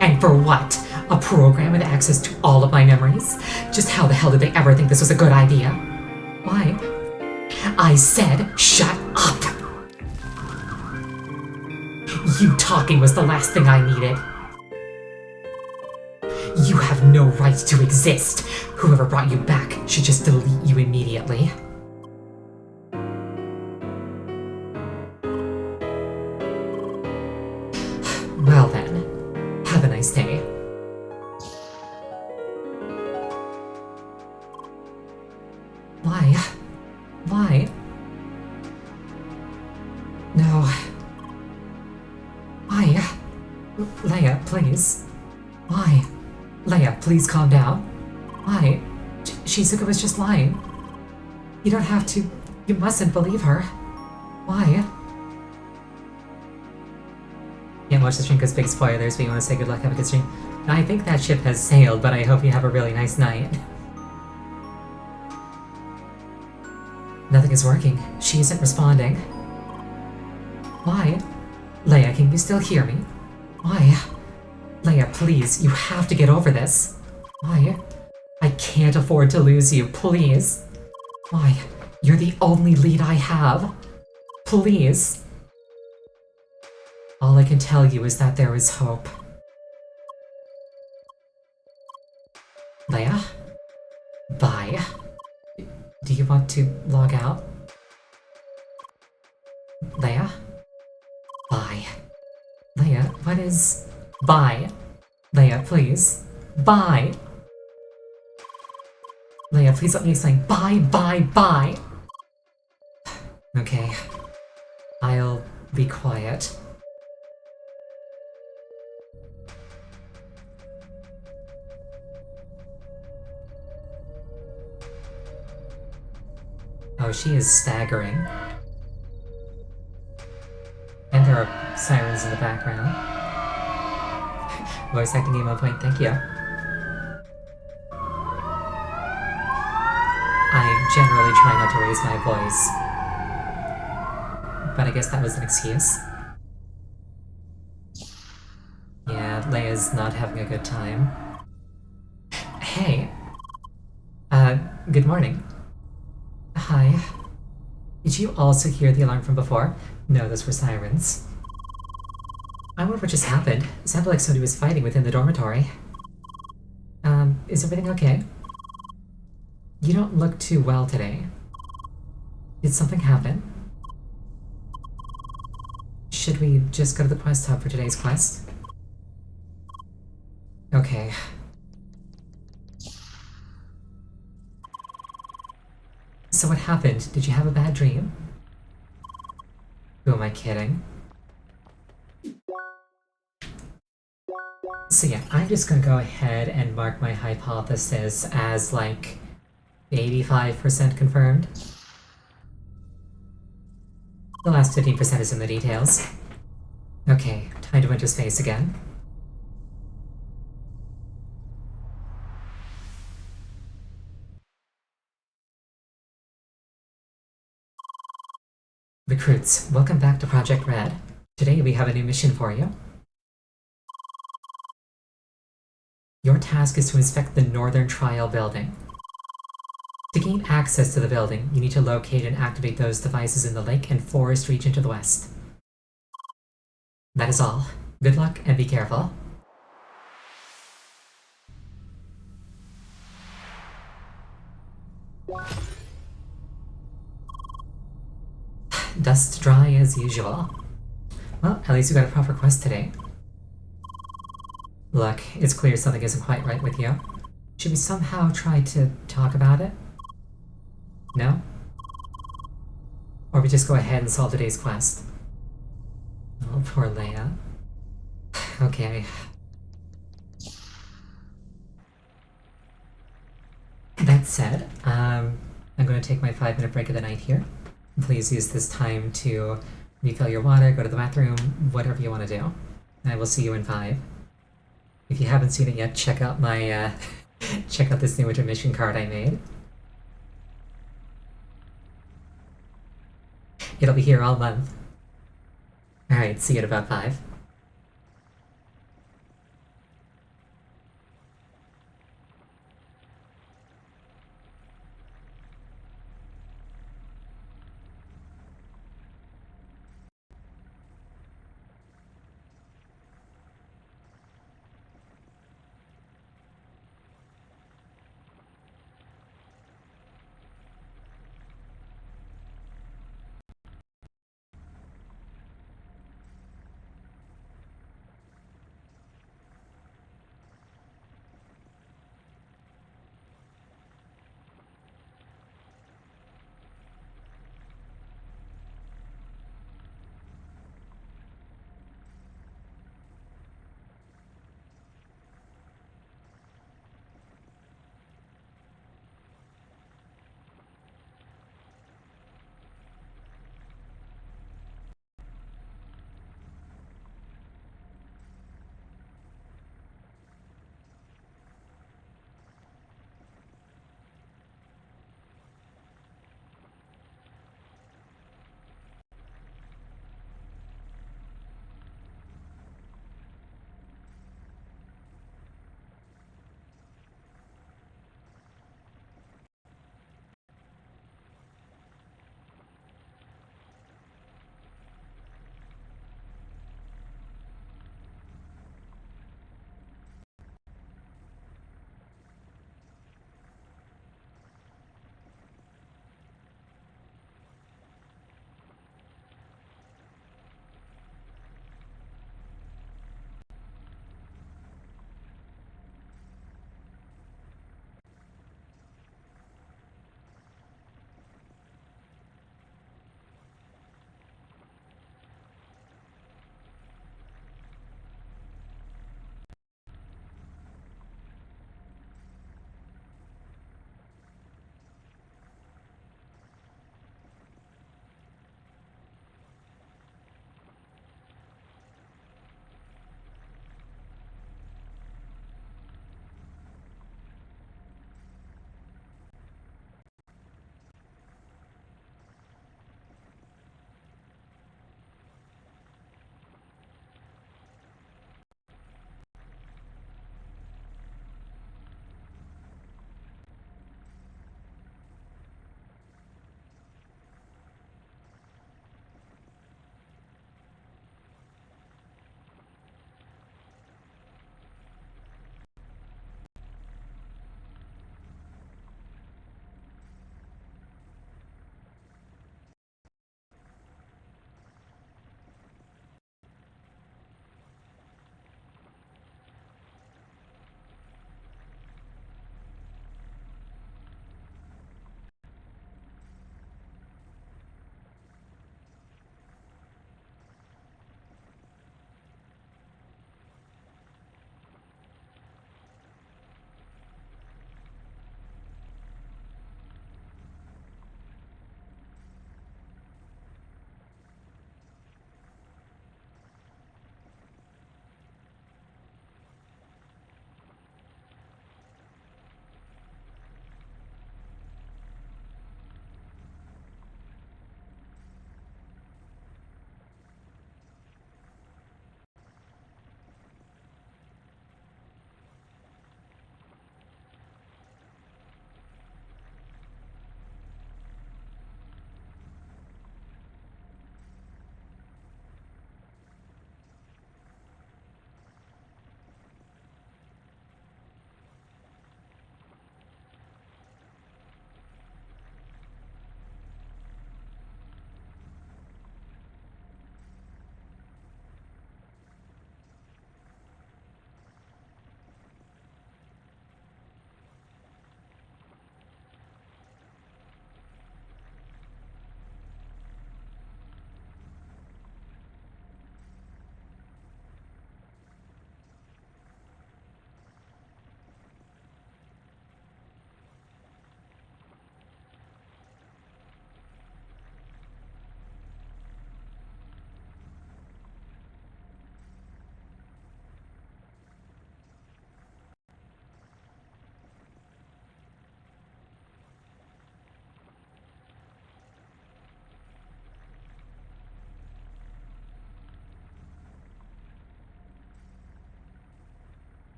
And for what? A program with access to all of my memories? Just how the hell did they ever think this was a good idea? Why? I said, shut up! You talking was the last thing I needed. You have no right to exist. Whoever brought you back should just delete you immediately. Well then, have a nice day. Why? Why? No. Why? Leia, please. Why? Leia, please calm down. Why? Shizuka was just lying. You don't have to. You mustn't believe her. Why? Can't watch the stream because big spoilers, but you want to say good luck, have a good stream. I think that ship has sailed, but I hope you have a really nice night. Nothing is working. She isn't responding. Why? Leia, can you still hear me? Why? Leia, please, you have to get over this. Why? I can't afford to lose you, please. Why? You're the only lead I have. Please. All I can tell you is that there is hope. Leia? Bye. Do you want to log out? Leia? Bye. Leia, what is... Bye. Leia, please. Bye. Leia, please let me explain. Bye, bye, bye. Okay. I'll be quiet. Oh, she is staggering. And there are sirens in the background. Voice acting game on point, thank you. I generally try not to raise my voice. But I guess that was an excuse. Yeah, Leia's not having a good time. Hey! Good morning. Hi. Did you also hear the alarm from before? No, those were sirens. I wonder what just happened. It sounded like somebody was fighting within the dormitory. Is everything okay? You don't look too well today. Did something happen? Should we just go to the quest hub for today's quest? Okay. So what happened? Did you have a bad dream? Who am I kidding? So yeah, I'm just gonna go ahead and mark my hypothesis as like 85% confirmed. The last 15% is in the details. Okay, time to enter space again. Recruits, welcome back to Project Red. Today we have a new mission for you. Your task is to inspect the Northern Trial building. To gain access to the building, you need to locate and activate those devices in the lake and forest region to the west. That is all. Good luck and be careful. Dust dry as usual. Well, at least you got a proper quest today. Look, it's clear something isn't quite right with you. Should we somehow try to talk about it? No? Or we just go ahead and solve today's quest? Oh, poor Leia. Okay. That said, I'm going to take my 5-minute break of the night here. Please use this time to refill your water, go to the bathroom, whatever you want to do. I will see you in 5. If you haven't seen it yet, check out my check out this new intermission card I made. It'll be here all month. Alright, see you at about 5.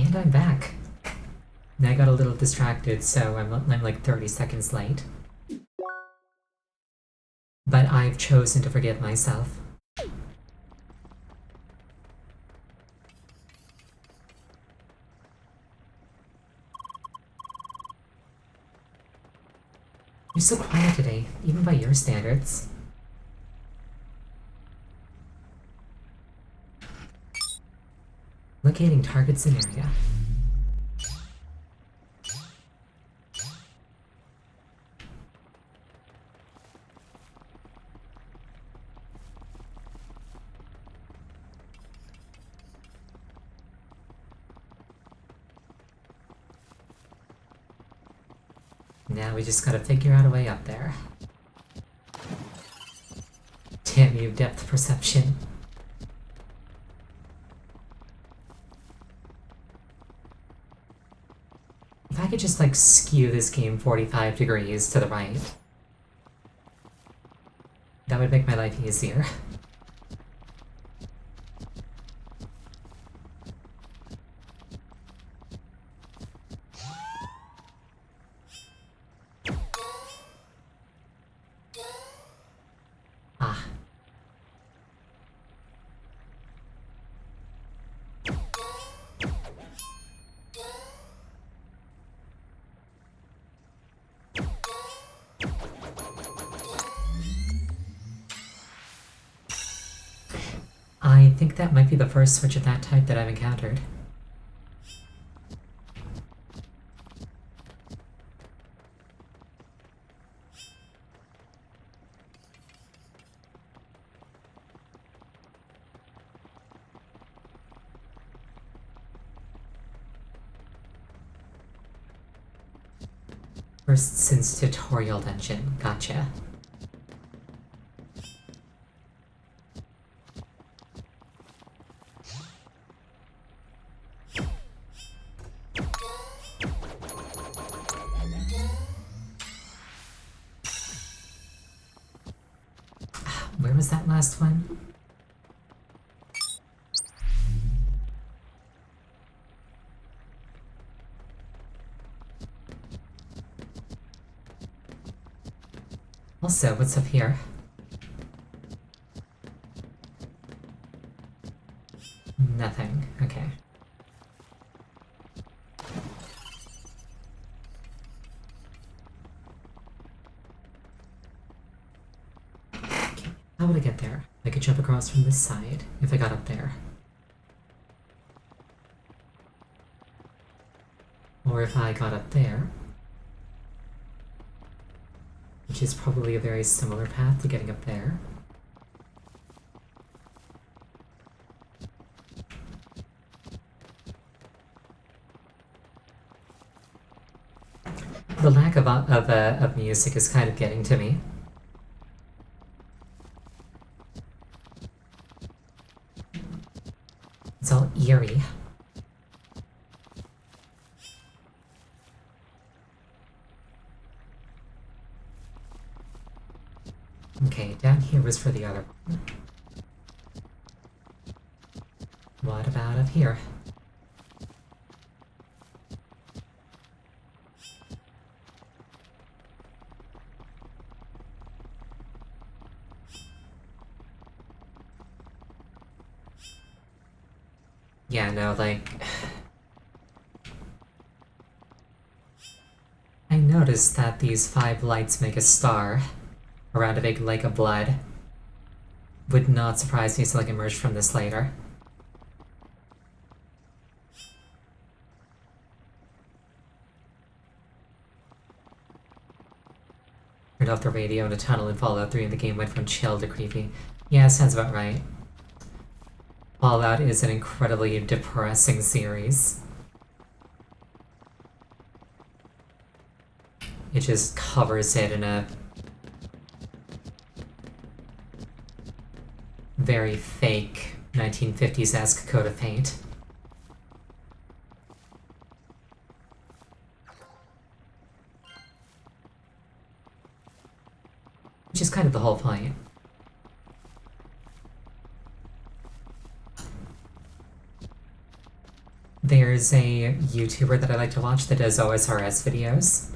And I'm back. I got a little distracted, so I'm like 30 seconds late. But I've chosen to forgive myself. You're so quiet today, even by your standards. Locating targets in area. Now we just gotta figure out a way up there. Damn you, depth perception. If I could just like skew this game 45 degrees to the right, that would make my life easier. Ah. I think that might be the first switch of that type that I've encountered. First since tutorial dungeon, gotcha. Where was that last one? Also, what's up here? Nothing. Okay. How would I get there? I could jump across from this side if I got up there. Or if I got up there, which is probably a very similar path to getting up there. The lack of music is kind of getting to me. It's all eerie. Okay, down here was for the other one. What about up here? Yeah, no, like... I noticed that these 5 lights make a star around a big lake of blood. Would not surprise me to like emerge from this later. Turned off the radio in a tunnel in Fallout 3 and the game went from chill to creepy. Yeah, sounds about right. Fallout is an incredibly depressing series. It just covers it in a very fake 1950s-esque coat of paint. Which is kind of the whole point. there's a YouTuber that I like to watch that does OSRS videos.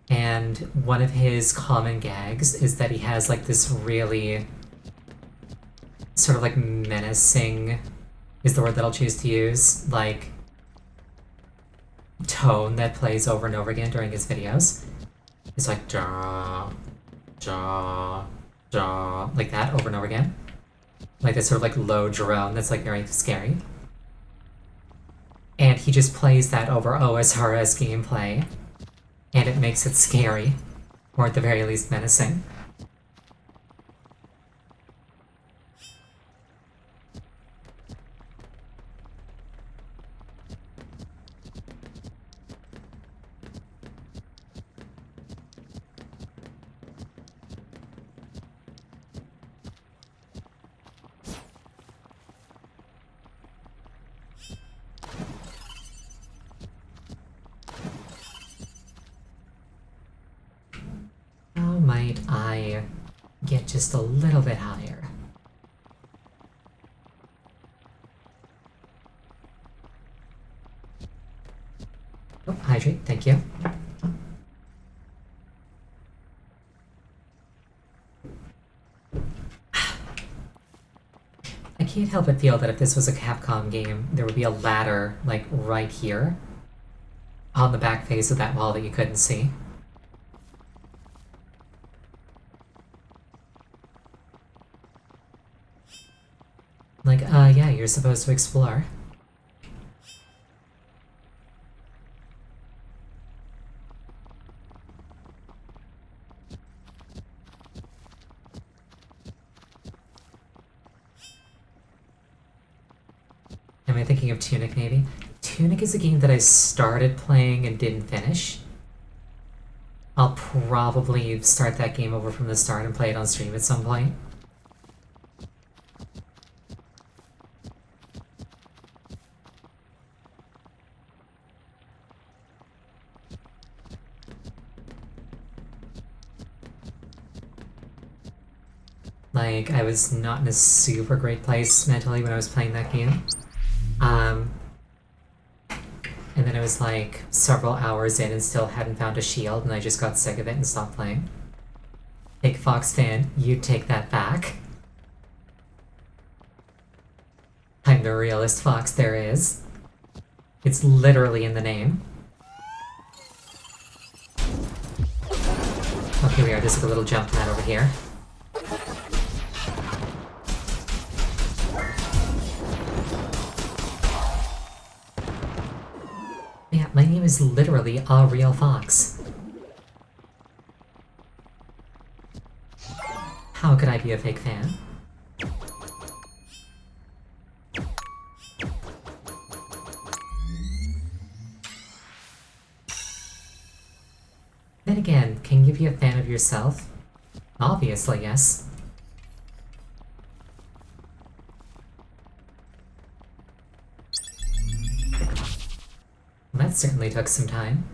And one of his common gags is that he has like this really sort of like menacing, is the word that I'll choose to use, like tone that plays over and over again during his videos. It's like jaw, jaw, jaw, like that over and over again. Like this sort of like low drone that's like very scary. And he just plays that over OSRS gameplay, and it makes it scary, or at the very least menacing. How might I get just a little bit higher? Oh, hydrate, thank you. I can't help but feel that if this was a Capcom game, there would be a ladder, like, right here, on the back face of that wall that you couldn't see. Like, yeah, you're supposed to explore. Am I thinking of Tunic, maybe? Tunic is a game that I started playing and didn't finish. I'll probably start that game over from the start and play it on stream at some point. Like, I was not in a super great place mentally when I was playing that game. And then it was like several hours in and still hadn't found a shield, and I just got sick of it and stopped playing. Big Fox fan, you take that back. I'm the realest fox there is. It's literally in the name. Oh, here we are, just like a little jump pad over here. Yeah, my name is literally a real fox. How could I be a fake fan? Then again, can you be a fan of yourself? Obviously, yes. That certainly took some time.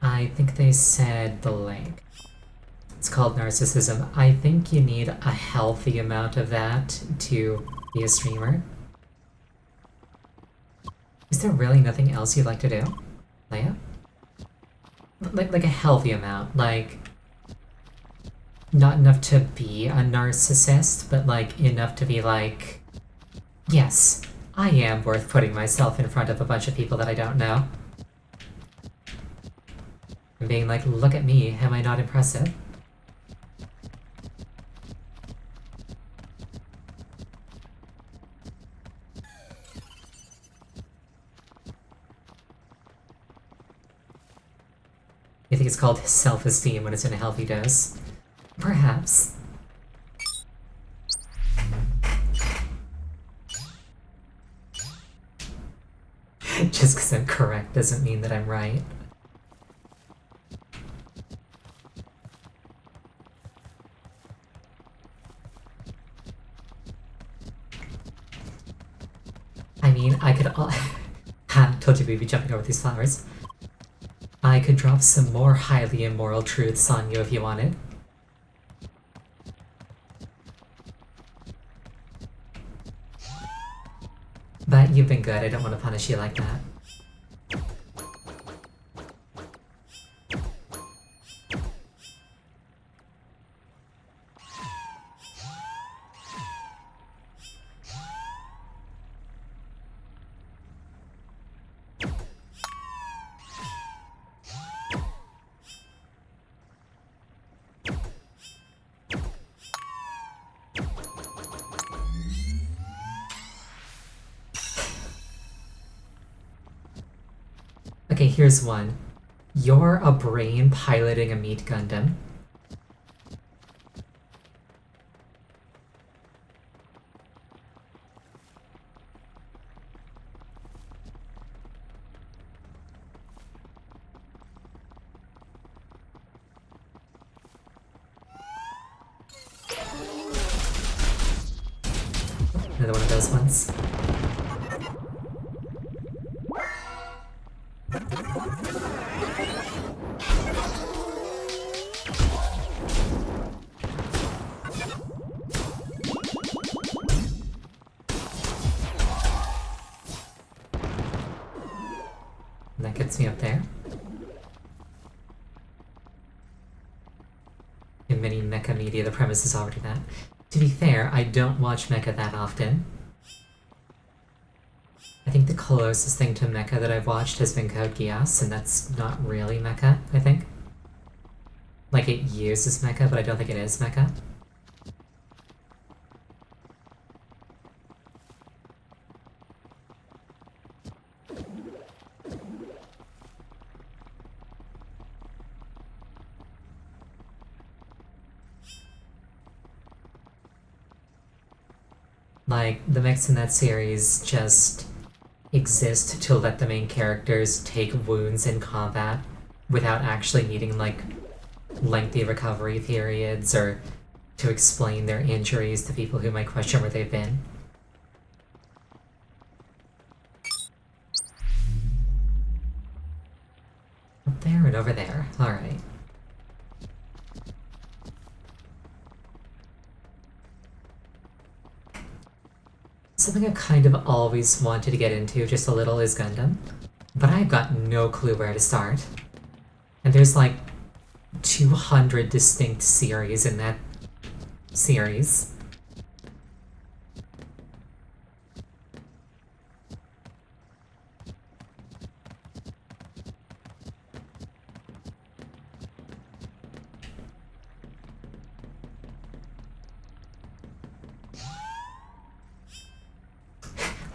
I think they said the link. It's called narcissism. I think you need a healthy amount of that to be a streamer. Is there really nothing else you'd like to do, Leia? Like a healthy amount, like not enough to be a narcissist, but like enough to be like, yes, I am worth putting myself in front of a bunch of people that I don't know. And being like, look at me, am I not impressive? You think it's called self-esteem when it's in a healthy dose? Perhaps. Just because I'm correct doesn't mean that I'm right. I mean, I could Ha, told you we'd be jumping over these flowers. I could drop some more highly immoral truths on you if you wanted. you've been good. I don't want to punish you like that. Okay, here's one. You're a brain piloting a meat Gundam. Another one of those ones. And that gets me up there. In many mecha media, the premise is already that. To be fair, I don't watch mecha that often. I think the closest thing to mecha that I've watched has been Code Geass, and that's not really mecha, I think. Like, it uses mecha, but I don't think it is mecha. Like, the mechs in that series just exist to let the main characters take wounds in combat without actually needing, like, lengthy recovery periods or to explain their injuries to people who might question where they've been. Up there and over there. Alright. Something I've kind of always wanted to get into just a little is Gundam, but I've got no clue where to start. And there's like 200 distinct series in that series.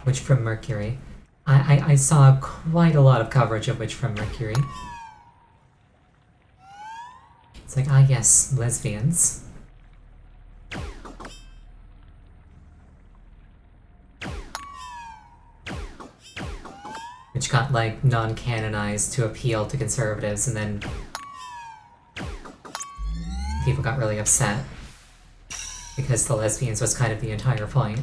Witch from Mercury. I saw quite a lot of coverage of Witch from Mercury. It's like, ah yes, lesbians. Which got, like, non-canonized to appeal to conservatives, and then people got really upset. Because the lesbians was kind of the entire point.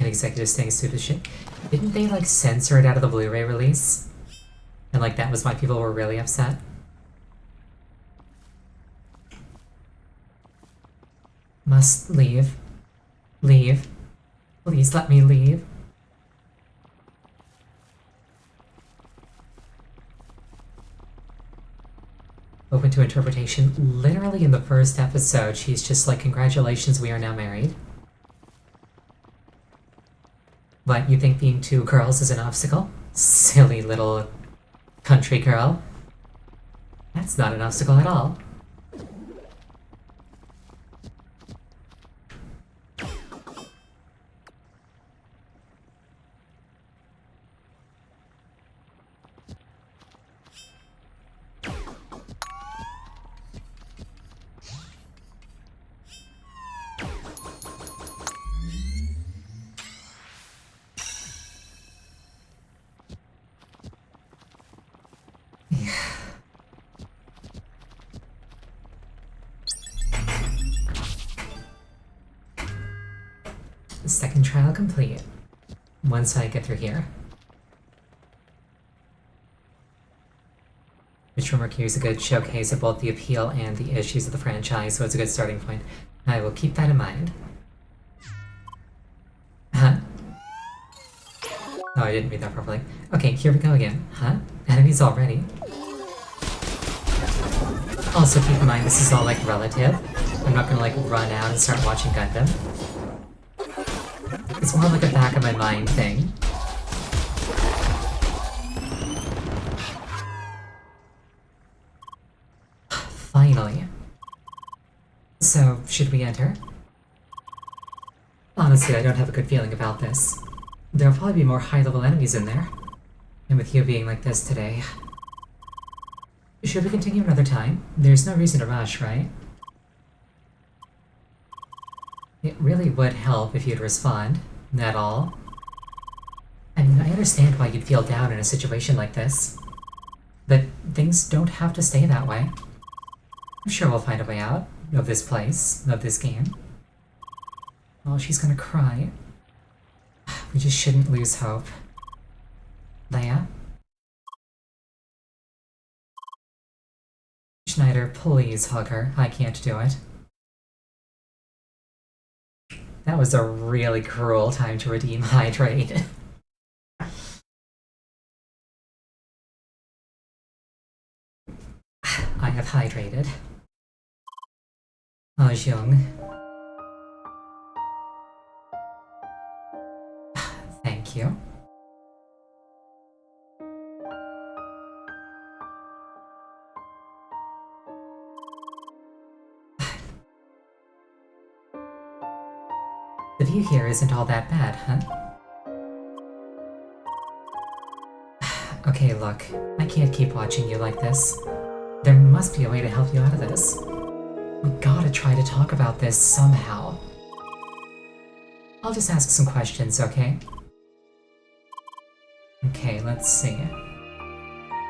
Executive saying stupid shit. Didn't they, like, censor it out of the Blu-ray release? And, like, that was why people were really upset? Must leave. Leave. Please let me leave. Open to interpretation. Literally in the first episode, she's just like, congratulations, we are now married. What, you think being two girls is an obstacle? Silly little country girl. That's not an obstacle at all. Second trial complete. Once I get through here. Which Astro Mercury is a good showcase of both the appeal and the issues of the franchise, so it's a good starting point. I will keep that in mind. Huh? Oh, I didn't read that properly. Okay, here we go again. Huh? Enemies already? Also keep in mind this is all like relative. I'm not gonna like run out and start watching Gundam. It's more like a back of my mind thing. Finally. So, should we enter? Honestly, I don't have a good feeling about this. There'll probably be more high-level enemies in there. And with you being like this today... Should we continue another time? There's no reason to rush, right? It really would help if you'd respond. At all. I mean, I understand why you'd feel down in a situation like this. But things don't have to stay that way. I'm sure we'll find a way out of this place, of this game. Oh, she's gonna cry. We just shouldn't lose hope. Leia? Schneider, please hug her. I can't do it. That was a really cruel time to redeem Hydrate. I have hydrated. Oh, Jung. Thank you. The view here isn't all that bad, huh? Okay, look. I can't keep watching you like this. There must be a way to help you out of this. We gotta try to talk about this somehow. I'll just ask some questions, okay? Okay, let's see.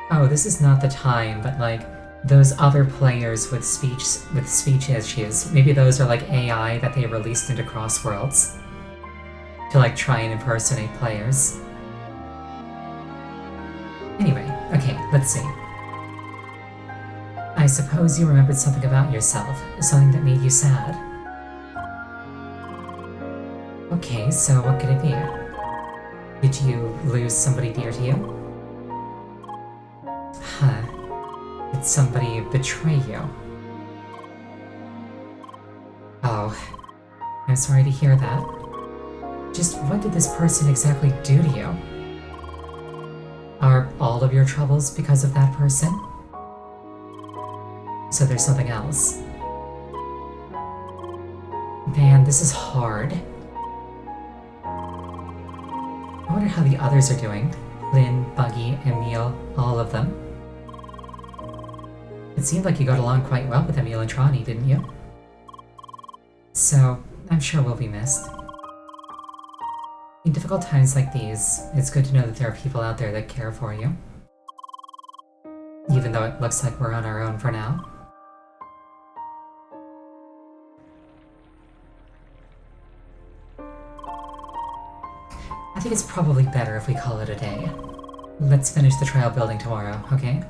Oh, this is not the time, but like, those other players with speech issues, maybe those are like AI that they released into Crossworlds to like try and impersonate players. Anyway, okay, let's see. I suppose you remembered something about yourself, something that made you sad. Okay, so what could it be? Did you lose somebody dear to you? Huh. Did somebody betray you? Oh, I'm sorry to hear that. Just what did this person exactly do to you? Are all of your troubles because of that person? So there's something else. Man, this is hard. I wonder how the others are doing. Lynn, Buggy, Emil, all of them. It seemed like you got along quite well with Emil and Trani, didn't you? So, I'm sure we'll be missed. In difficult times like these, it's good to know that there are people out there that care for you. Even though it looks like we're on our own for now. I think it's probably better if we call it a day. Let's finish the trial building tomorrow, okay?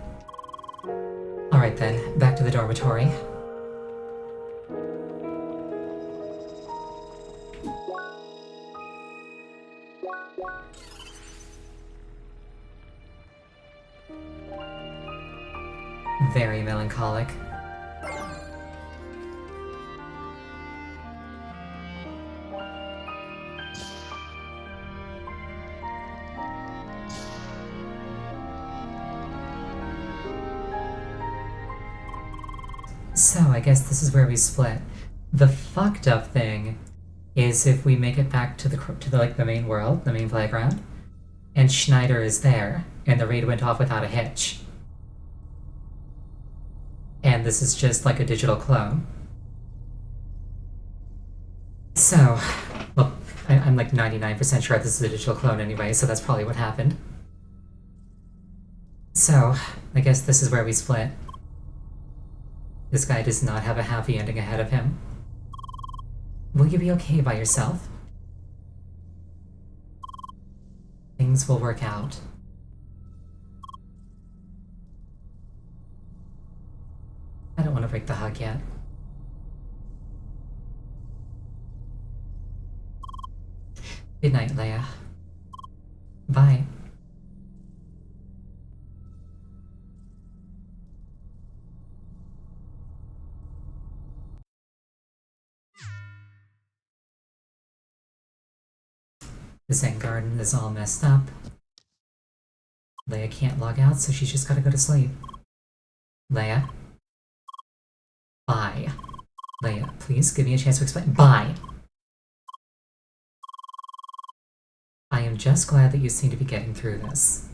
Alright then, back to the dormitory. Very melancholic. So, I guess this is where we split. The fucked up thing is if we make it back to the main world, the main playground, and Schneider is there, and the raid went off without a hitch. And this is just like a digital clone. So, well, I'm like 99% sure this is a digital clone anyway, so that's probably what happened. So, I guess this is where we split. This guy does not have a happy ending ahead of him. Will you be okay by yourself? Things will work out. don't want to break the hug yet. Good night, Leia. Bye. The Zen garden is all messed up. Leia can't log out, so she's just gotta go to sleep. Leia? Bye. Leia, please give me a chance to explain. Bye! I am just glad that you seem to be getting through this.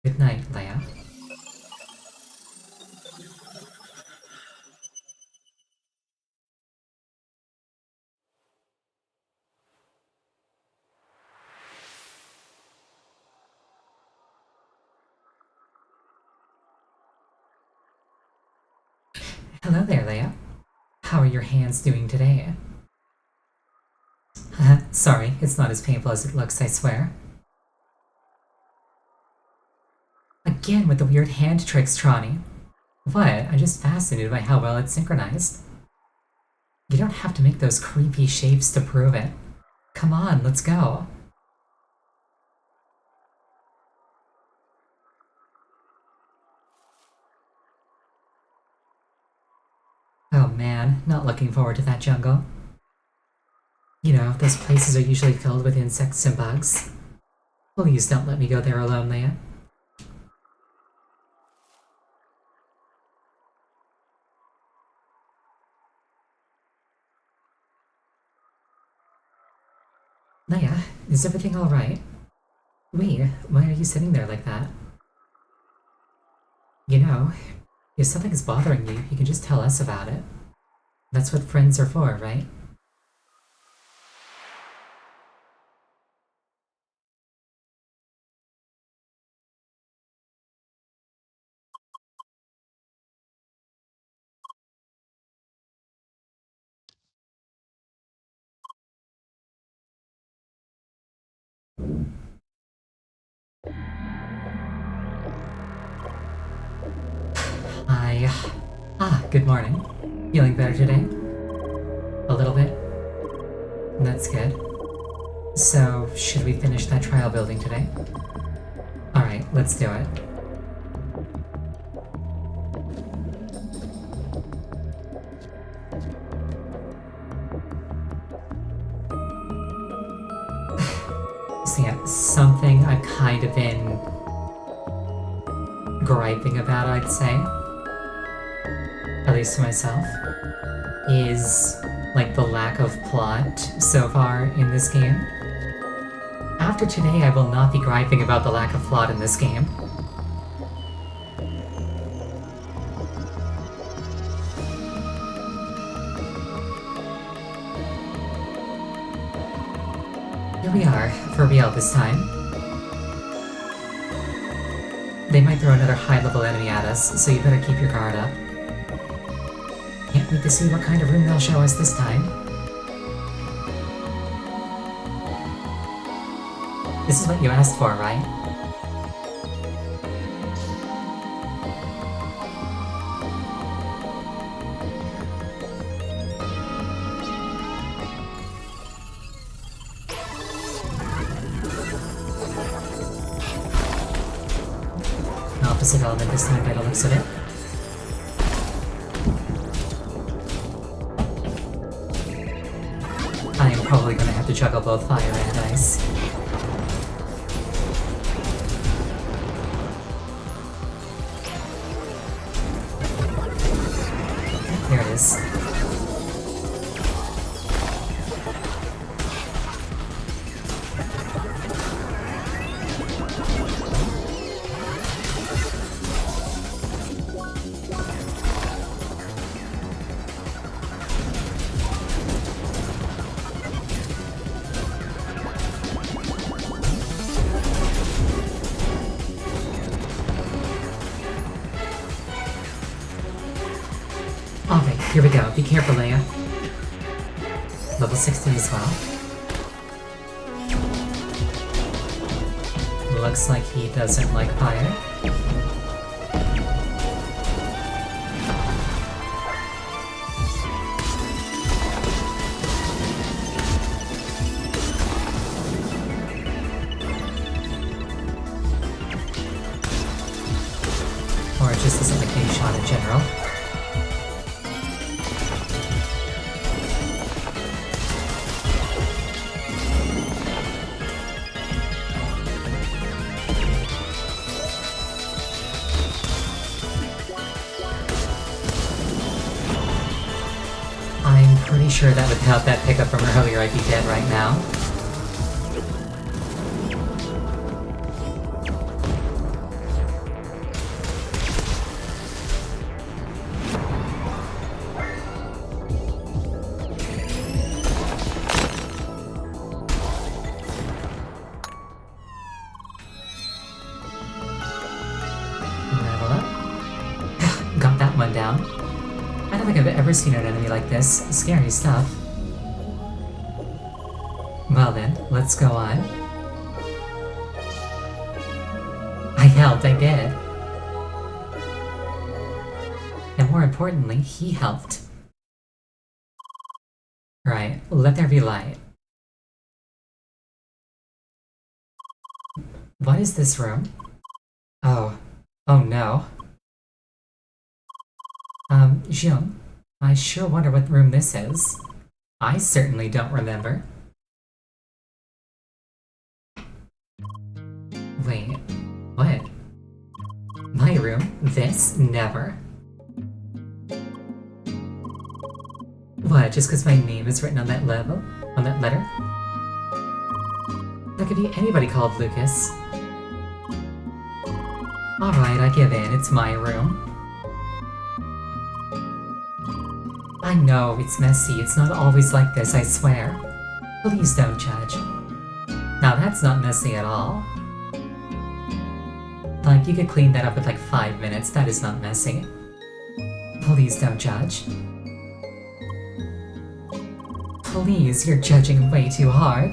Good night, Leia. Hello there, Leia. How are your hands doing today? Sorry, it's not as painful as it looks, I swear. Again with the weird hand tricks, Tronny. What? I'm just fascinated by how well it's synchronized. You don't have to make those creepy shapes to prove it. Come on, let's go. Oh man, not looking forward to that jungle. You know, those places are usually filled with insects and bugs. Please don't let me go there alone, Leia. Leia, is everything alright? Wait, why are you sitting there like that? You know, if something is bothering you, you can just tell us about it. That's what friends are for, right? Hi. Good morning. Feeling better today? A little bit? That's good. So, should we finish that trial building today? Alright, let's do it. So yeah, something I've kind of been griping about, I'd say, at least to myself, is like the lack of plot so far in this game. After today, I will not be griping about the lack of plot in this game. Here we are, for real this time. They might throw another high-level enemy at us, so you better keep your guard up. Can't wait to see what kind of room they'll show us this time. This is what you asked for, right? Opposite element this time by the looks of it. I am probably gonna have to juggle both fire and ice. There it is. Alright, here we go. Be careful, Leia. Level 16 as well. Looks like he doesn't like fire. just doesn't like being shot in general. I'm pretty sure that without that pickup from earlier, I'd be dead right now. Level up. Got that one down. I don't think I've ever seen an enemy like this. Scary stuff. Well then, let's go on. I helped, I did. And more importantly, he helped. Right, let there be light. What is this room? Oh no. Jung, I sure wonder what room this is. I certainly don't remember. Wait, what? My room? This? Never. What, just because my name is written on that level? On that letter? That could be anybody called Lucas. Alright, I give in. It's my room. I know, it's messy. It's not always like this, I swear. Please don't judge. Now that's not messy at all. Like, you could clean that up with like 5 minutes. That is not messy. Please don't judge. Please, you're judging way too hard.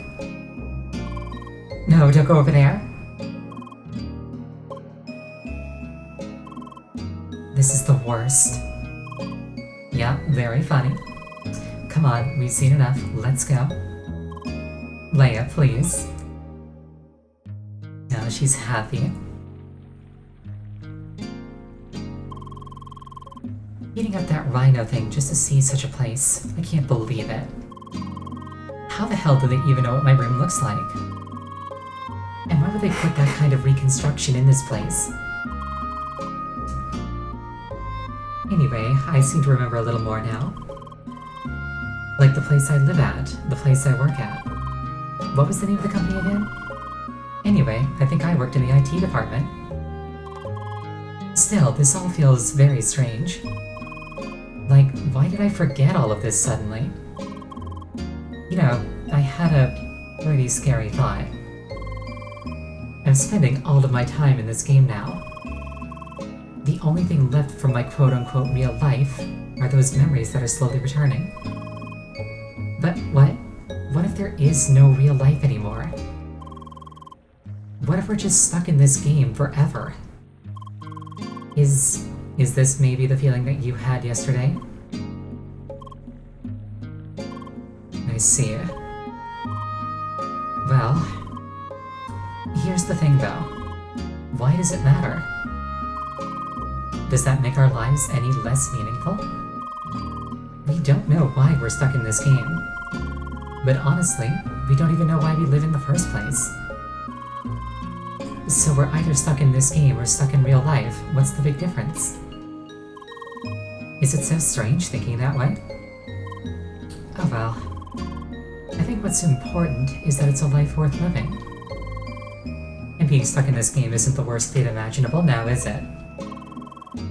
No, don't go over there. This is the worst. Yeah, very funny. Come on, we've seen enough. Let's go. Leia, please. Now she's happy. Eating up that rhino thing just to see such a place. I can't believe it. How the hell do they even know what my room looks like? And why would they put that kind of reconstruction in this place? Anyway, I seem to remember a little more now. Like the place I live at, the place I work at. What was the name of the company again? Anyway, I think I worked in the IT department. Still, this all feels very strange. Like, why did I forget all of this suddenly? You know, I had a pretty scary thought. I'm spending all of my time in this game now. The only thing left from my quote-unquote real life are those memories that are slowly returning. But what if there is no real life anymore? What if we're just stuck in this game forever? Is this maybe the feeling that you had yesterday? I see. Well, here's the thing though. Why does it matter? Does that make our lives any less meaningful? We don't know why we're stuck in this game. But honestly, we don't even know why we live in the first place. So we're either stuck in this game or stuck in real life. What's the big difference? Is it so strange thinking that way? Oh well. I think what's important is that it's a life worth living. And being stuck in this game isn't the worst fate imaginable now, is it?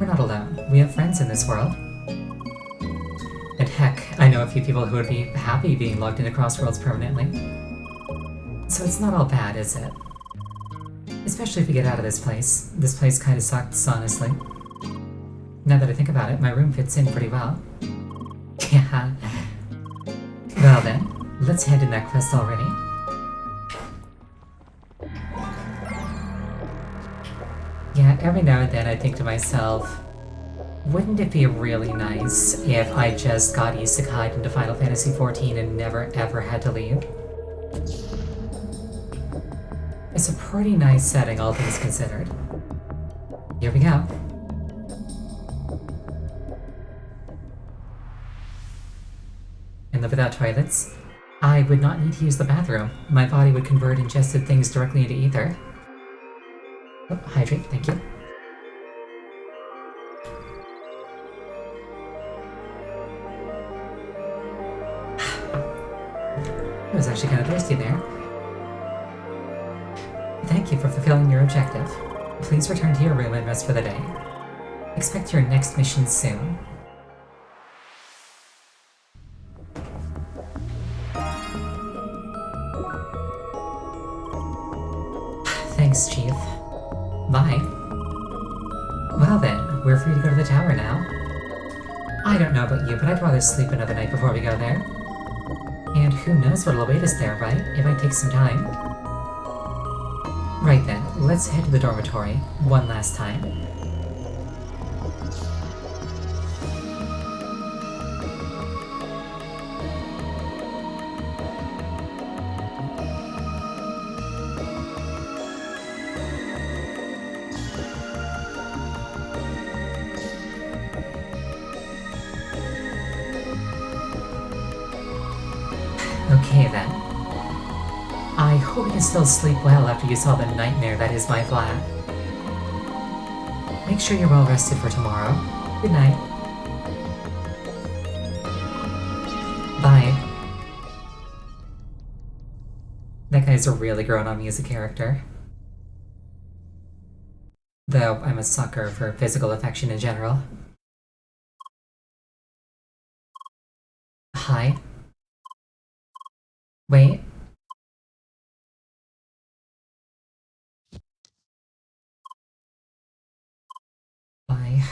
We're not alone. We have friends in this world. And heck, I know a few people who would be happy being logged into Crossworlds permanently. So it's not all bad, is it? Especially if we get out of this place. This place kinda sucks, honestly. Now that I think about it, my room fits in pretty well. Yeah. Well then, let's head to that quest already. Yeah, every now and then I think to myself, wouldn't it be really nice if I just got isekai'd into Final Fantasy XIV and never ever had to leave? It's a pretty nice setting, all things considered. Here we go. and live without toilets. I would not need to use the bathroom. My body would convert ingested things directly into ether. Oh, hydrate, thank you. I was actually kind of thirsty there. Thank you for fulfilling your objective. Please return to your room and rest for the day. Expect your next mission soon. Thanks, Chief. Bye. Well then, we're free to go to the tower now. I don't know about you, but I'd rather sleep another night before we go there. And who knows what'll await us there, right? It might take some time. Right then, let's head to the dormitory one last time. Okay then. I hope you can still sleep well after you saw the nightmare that is my flat. Make sure you're well rested for tomorrow. Good night. Bye. That guy's a really grown-on music character. Though I'm a sucker for physical affection in general. Hi. Wait. Bye.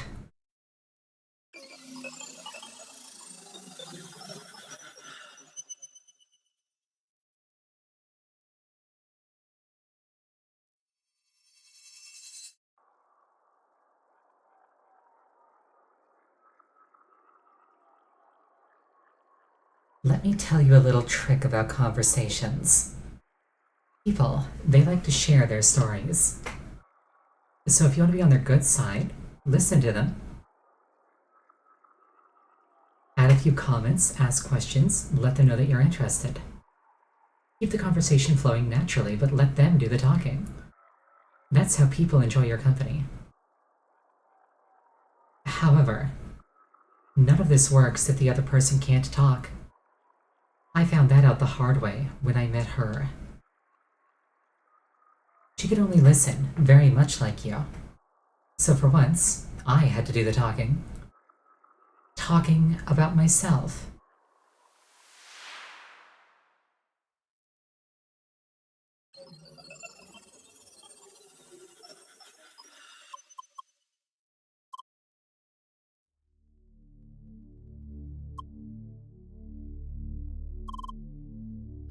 Let me tell you a little trick about conversations. People, they like to share their stories. So if you want to be on their good side, listen to them. Add a few comments, ask questions, let them know that you're interested. Keep the conversation flowing naturally, but let them do the talking. That's how people enjoy your company. However, none of this works if the other person can't talk. I found that out the hard way when I met her. She could only listen, very much like you. So for once, I had to do the talking. Talking about myself.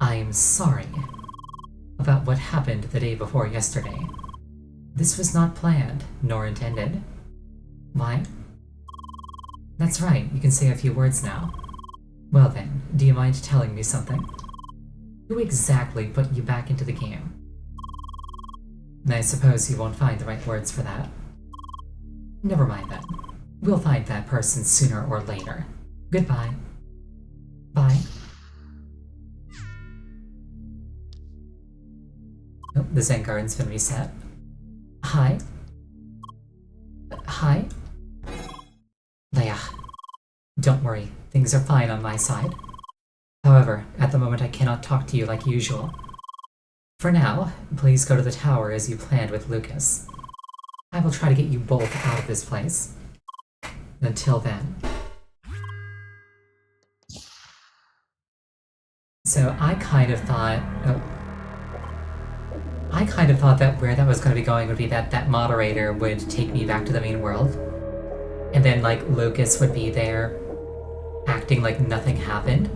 I'm sorry about what happened the day before yesterday. This was not planned, nor intended. Why? That's right, you can say a few words now. Well then, do you mind telling me something? Who exactly put you back into the game? I suppose you won't find the right words for that. Never mind then. We'll find that person sooner or later. Goodbye. Bye. Oh, the Zen Garden's been reset. Hi? Hi? Leia. Don't worry, things are fine on my side. However, at the moment I cannot talk to you like usual. For now, please go to the tower as you planned with Lucas. I will try to get you both out of this place. Until then. So I kind of thought that where that was going to be going would be that that moderator would take me back to the main world. And then, like, Lucas would be there, acting like nothing happened,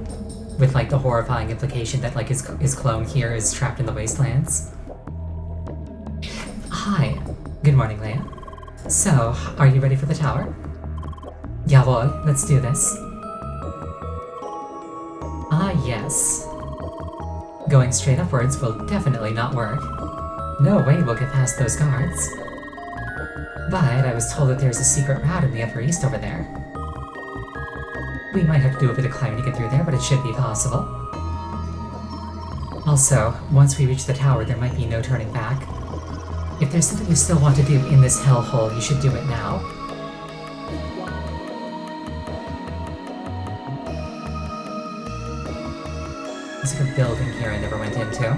with, like, the horrifying implication that, like, his clone here is trapped in the wastelands. Hi. Good morning, Leia. So, are you ready for the tower? Jawohl, let's do this. Ah, yes. Going straight upwards will definitely not work. No way we'll get past those guards. But I was told that there's a secret route in the Upper East over there. We might have to do a bit of climbing to get through there, but it should be possible. Also, once we reach the tower, there might be no turning back. If there's something you still want to do in this hellhole, you should do it now. There's like a building here I never went into.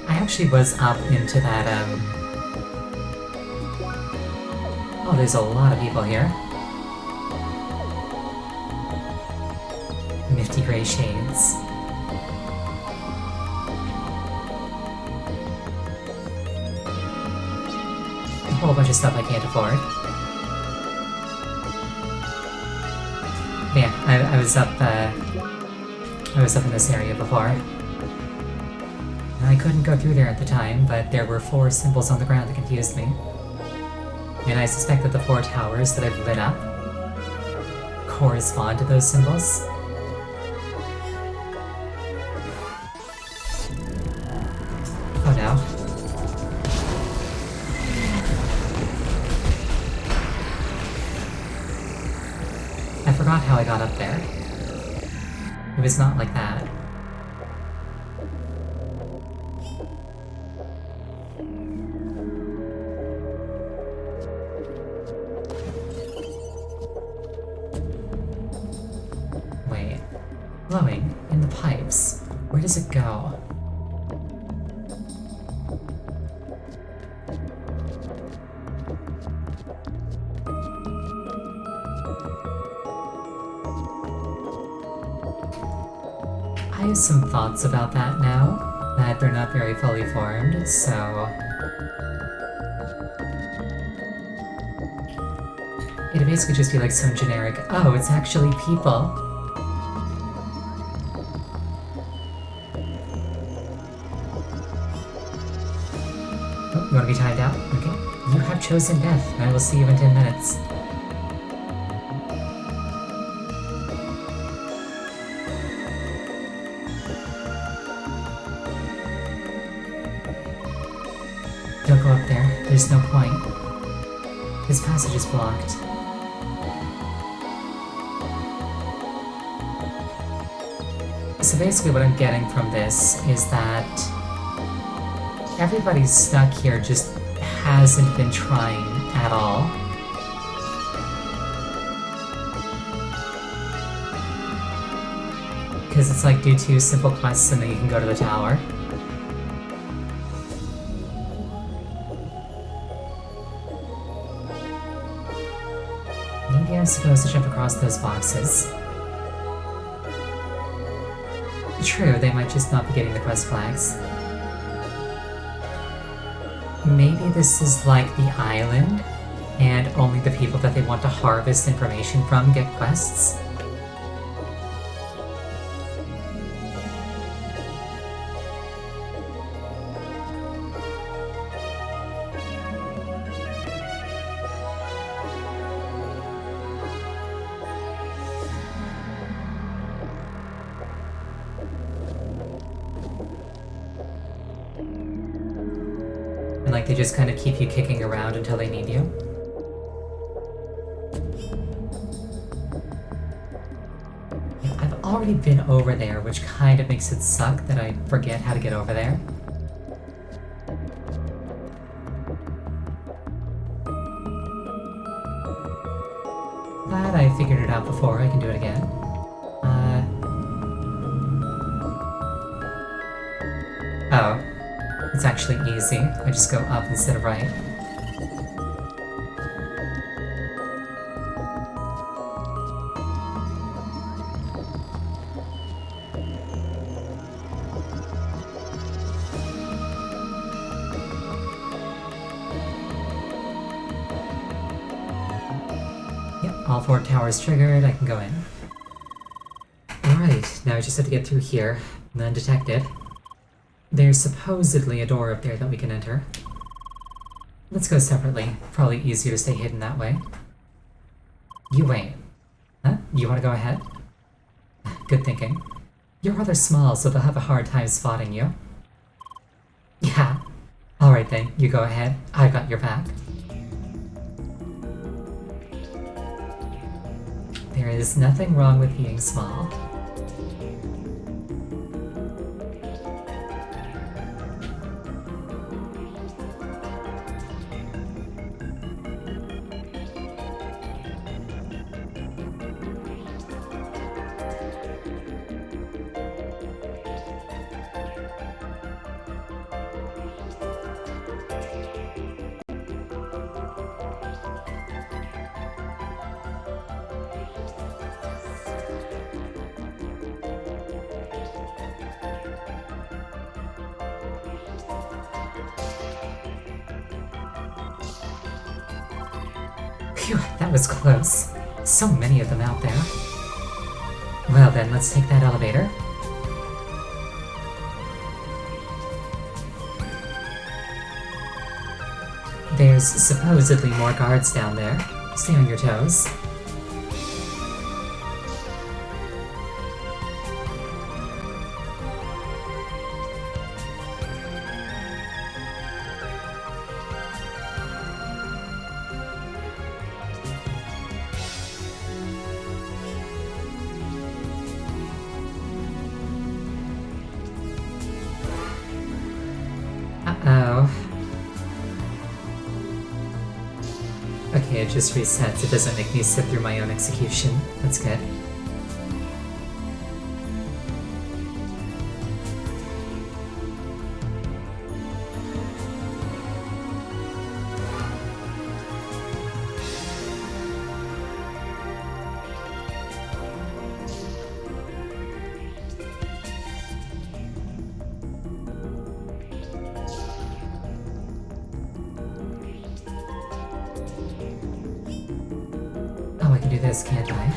I actually was up into that, Oh, there's a lot of people here. Nifty gray shades. A whole bunch of stuff I can't afford. But yeah, I was up in this area before. I couldn't go through there at the time, but there were 4 symbols on the ground that confused me. And I suspect that the 4 towers that I've lit up correspond to those symbols. Oh no. I forgot how I got up there. It was not like that. Wait. Blowing in the pipes. Where does it go? I have some thoughts about that now, that they're not very fully formed, so... It'd basically just be like some generic, oh, it's actually people. Oh, you want to be timed out? Okay. You have chosen death, and I will see you in 10 minutes. Don't go up there. There's no point. This passage is blocked. So basically what I'm getting from this is that everybody's stuck here just hasn't been trying at all. Because it's like, do 2 simple quests and then you can go to the tower. Maybe I'm supposed to jump across those boxes. True, they might just not be getting the quest flags. Maybe this is like the island, and only the people that they want to harvest information from get quests? And like they just kind of keep you kicking around until they need you. Yeah, I've already been over there, which kind of makes it suck that I forget how to get over there. But I figured it out before, I can do it again. Oh. It's actually easy. I just go up instead of right. Yep, all 4 towers triggered, I can go in. Alright, now I just have to get through here, and then detect it. There's supposedly a door up there that we can enter. Let's go separately. Probably easier to stay hidden that way. You wait. Huh? You want to go ahead? Good thinking. You're rather small, so they'll have a hard time spotting you. Yeah. Alright then, you go ahead. I've got your back. There is nothing wrong with being small. Phew, that was close. So many of them out there. Well then, let's take that elevator. There's supposedly more guards down there. Stay on your toes. Uh-oh. Okay, it just resets. It doesn't make me sit through my own execution. That's good. Oh, I can do this, can't I?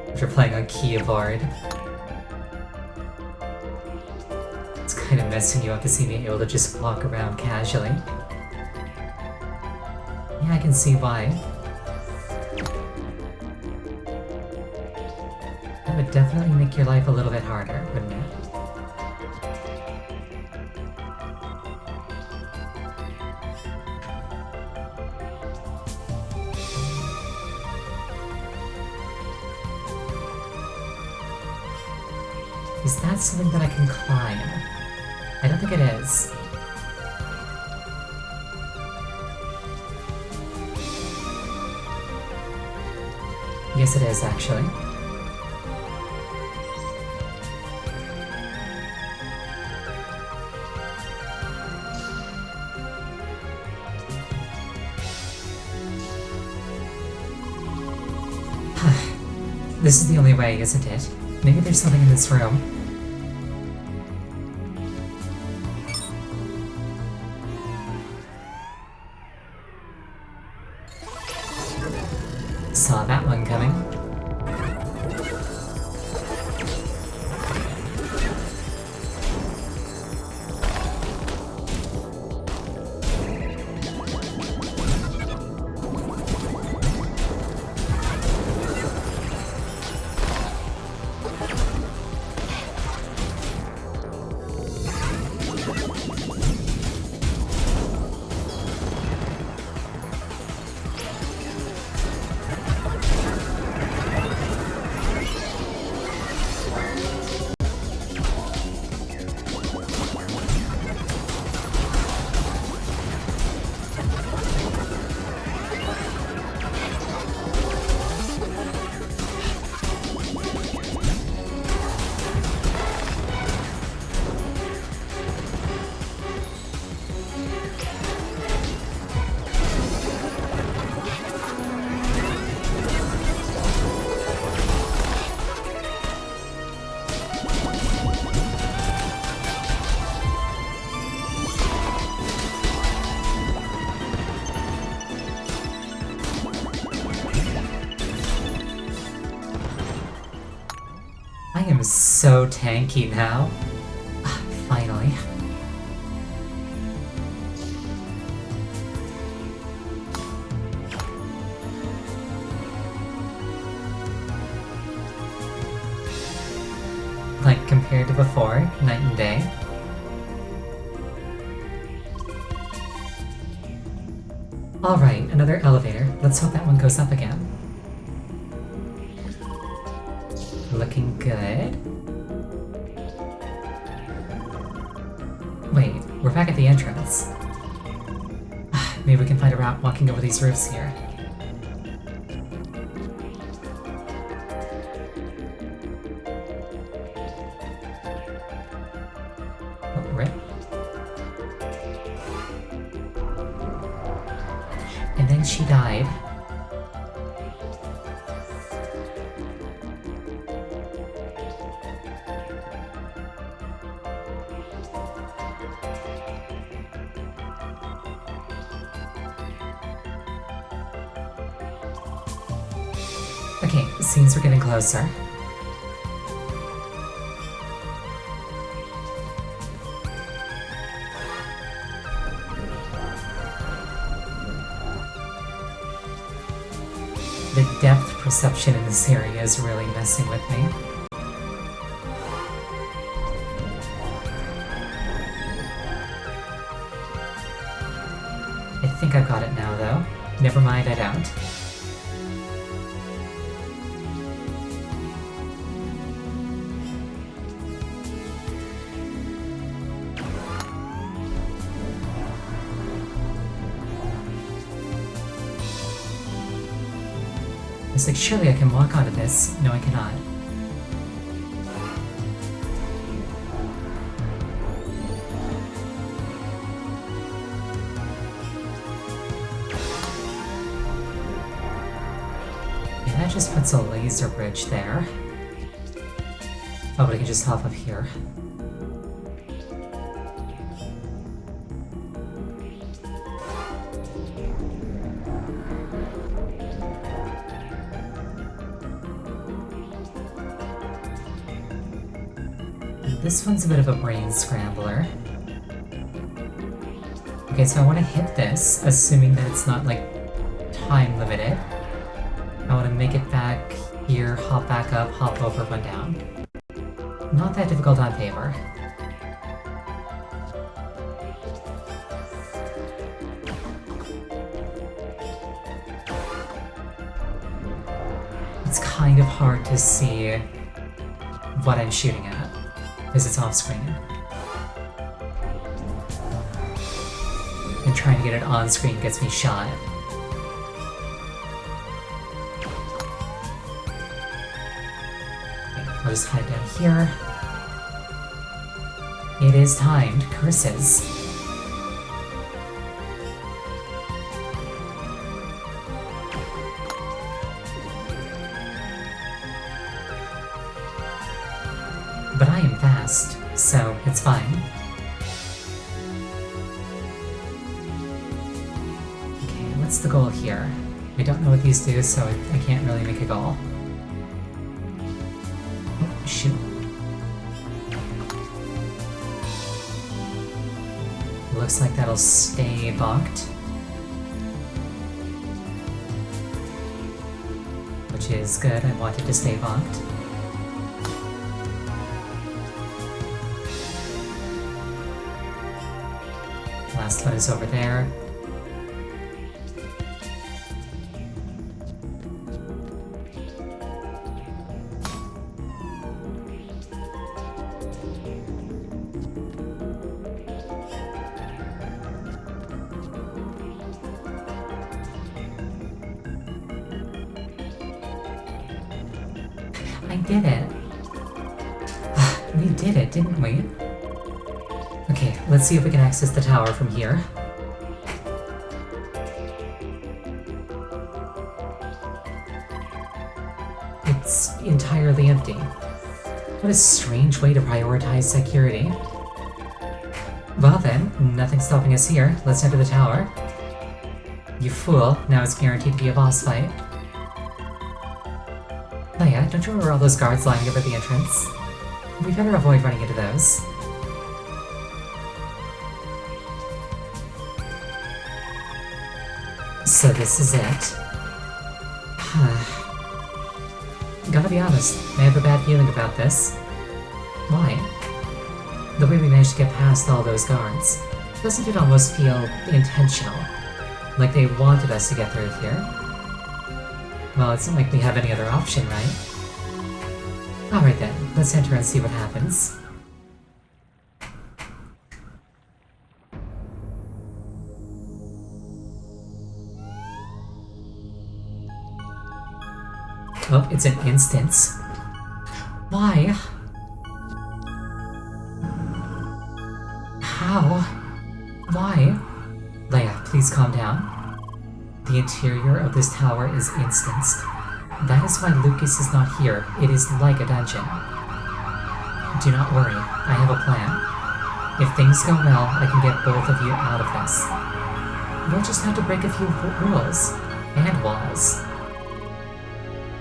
If you're playing on keyboard, it's kind of messing you up to see me able to just walk around casually. Yeah, I can see why. That would definitely make your life a little bit harder, wouldn't it? Is that something that I can climb? I don't think it is. Yes, it is, actually. This is the only way, isn't it? Maybe there's something in this room. Saw that one coming. I am so tanky now. Finally. Like, compared to before, night and day. Alright, another elevator. Let's hope that one goes up again. Looking good. Wait, we're back at the entrance. Maybe we can find a route walking over these roofs here. Oh, right. And then she died. Okay, scenes are getting closer. The depth perception in this area is really messing with me. I think I've got it now, though. Never mind, I don't. It's like, surely I can walk onto this. No, I cannot. Yeah, that just puts a laser bridge there. Oh, but I can just hop up here. This one's a bit of a brain scrambler. Okay, so I want to hit this, assuming that it's not, like, time limited. I want to make it back here, hop back up, hop over, run down. Not that difficult on paper. It's kind of hard to see what I'm shooting at, because it's off screen. And trying to get it on screen gets me shot. Okay, I'll just hide down here. It is timed. Curses. But I am fast, so it's fine. Okay, what's the goal here? I don't know what these do, so I can't really make a goal. Oh, shoot. Looks like that'll stay bunked. Which is good, I want it to stay bunked. Last one is over there. I did it. We did it, didn't we? Okay, let's see if we can access the tower from here. It's entirely empty. What a strange way to prioritize security. Well then, nothing's stopping us here. Let's head to the tower. You fool, now it's guaranteed to be a boss fight. Oh yeah, don't you remember all those guards lining up at the entrance? We better avoid running into those. So this is it. Gotta be honest, I have a bad feeling about this. Why? The way we managed to get past all those guards, doesn't it almost feel intentional? Like they wanted us to get through here? Well, it's not like we have any other option, right? Alright then, let's enter and see what happens. Oh, it's an instance. Why? How? Why? Leia, please calm down. The interior of this tower is instanced. That is why Lucas is not here. It is like a dungeon. Do not worry, I have a plan. If things go well, I can get both of you out of this. We'll just have to break a few rules and walls.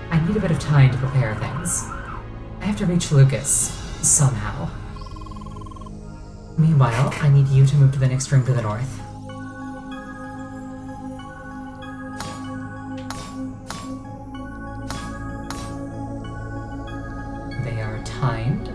I need a bit of time to prepare things. I have to reach Lucas, somehow. Meanwhile, I need you to move to the next room to the north. They are timed.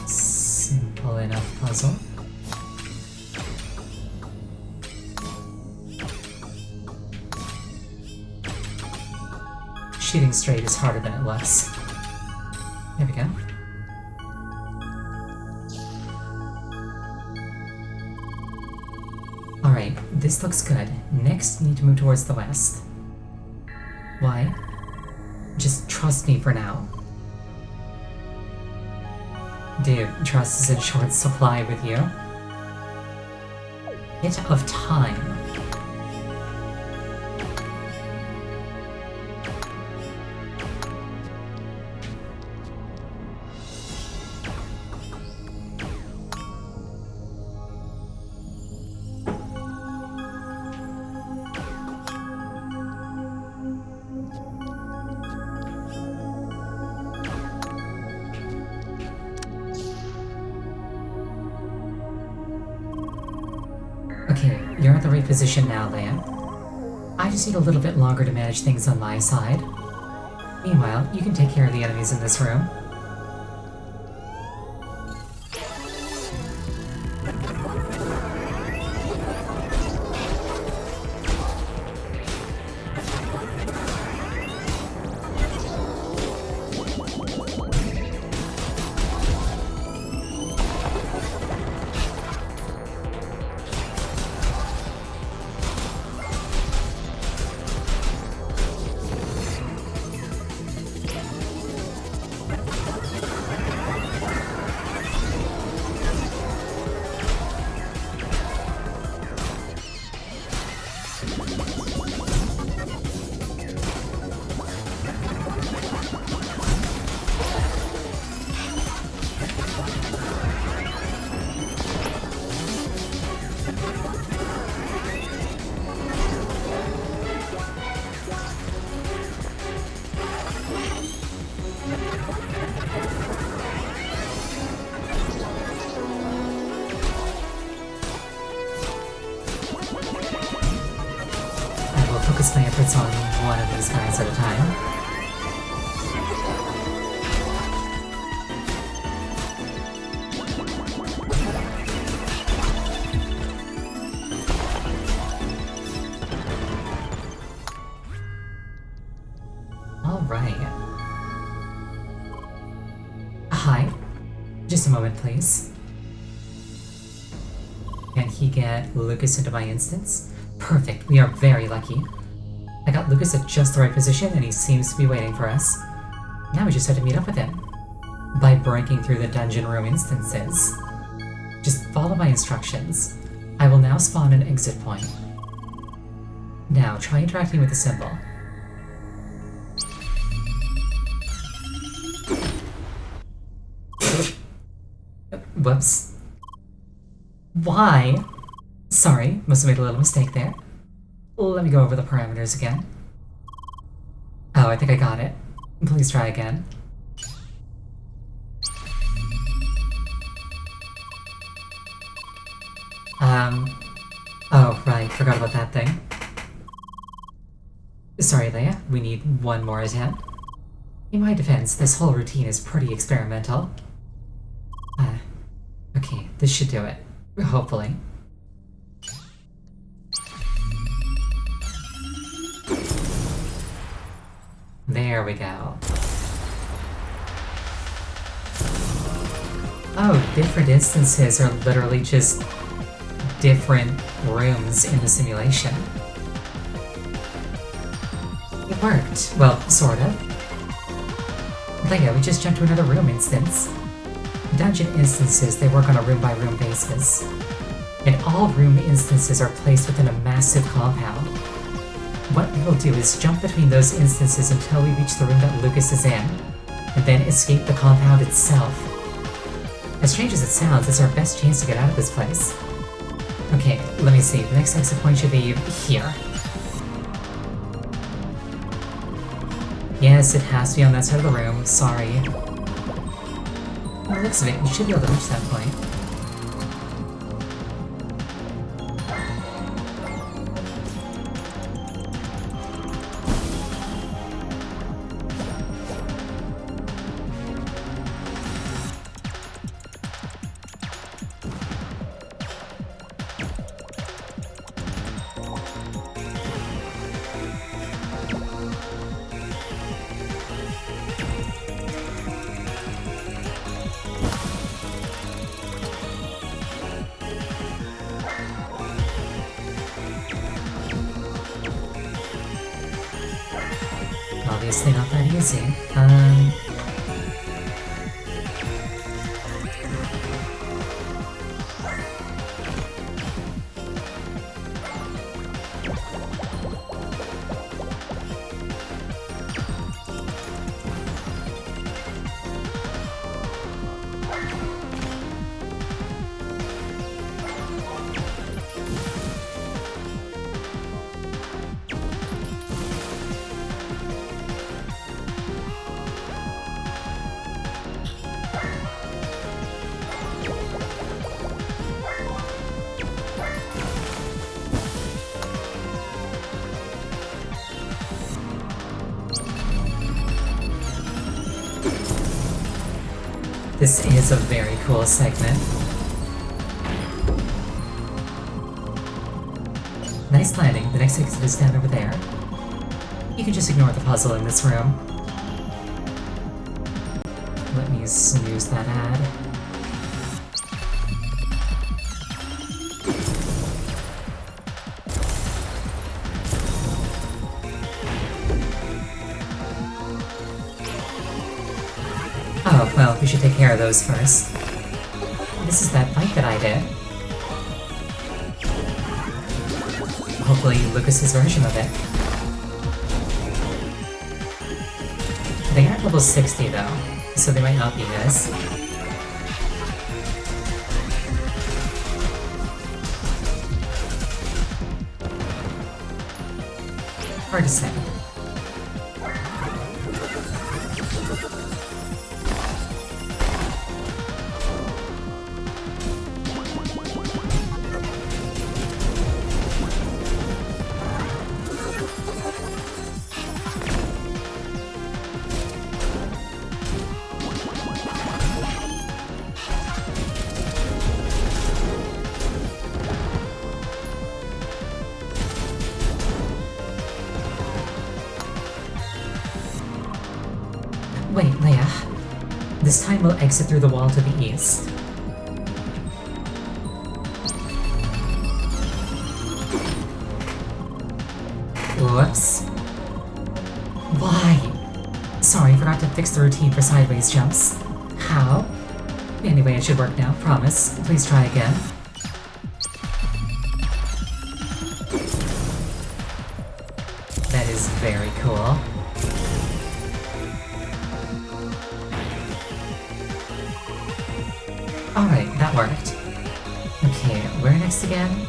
Simple enough puzzle. Shooting straight is harder than it looks. There we go. Alright, this looks good. Next, we need to move towards the west. Why? Just trust me for now. Dude, trust is in short supply with you. Bit of time. Okay, you're at the right position now, Leia. I just need a little bit longer to manage things on my side. Meanwhile, you can take care of the enemies in this room. Focus my efforts on one of these guys at a time. Alright. Hi. Just a moment, please. Can he get Lucas into my instance? Perfect, we are very lucky. I got Lucas at just the right position and he seems to be waiting for us. Now we just have to meet up with him. By breaking through the dungeon room instances. Just follow my instructions. I will now spawn an exit point. Now try interacting with the symbol. Whoops. Why? Sorry, must have made a little mistake there. Let me go over the parameters again. Oh, I think I got it. Please try again. Oh, right, forgot about that thing. Sorry, Leia, we need one more attempt. In my defense, this whole routine is pretty experimental. Okay, this should do it. Hopefully. There we go. Oh, different instances are literally just different rooms in the simulation. It worked. Well, sort of. Leia, we just jumped to another room instance. Dungeon instances, they work on a room-by-room basis. And all room instances are placed within a massive compound. What we will do is jump between those instances until we reach the room that Lucas is in, and then escape the compound itself. As strange as it sounds, it's our best chance to get out of this place. Okay, let me see. The next exit point should be here. Yes, it has to be on that side of the room. Sorry. By the looks of it, we should be able to reach that point. Obviously not that easy. This is a very cool segment. Nice landing. The next exit is down over there. You can just ignore the puzzle in this room. Let me snooze that ad. Oh, well, we should take care of those first. This is that fight that I did. Hopefully Lucas's version of it. They aren't level 60 though, so they might not be this. Hard to say. Wait, Leia. This time we'll exit through the wall to the east. Whoops. Why? Sorry, I forgot to fix the routine for sideways jumps. How? Anyway, it should work now, promise. Please try again. That is very cool. Alright, that worked. Okay, where next again?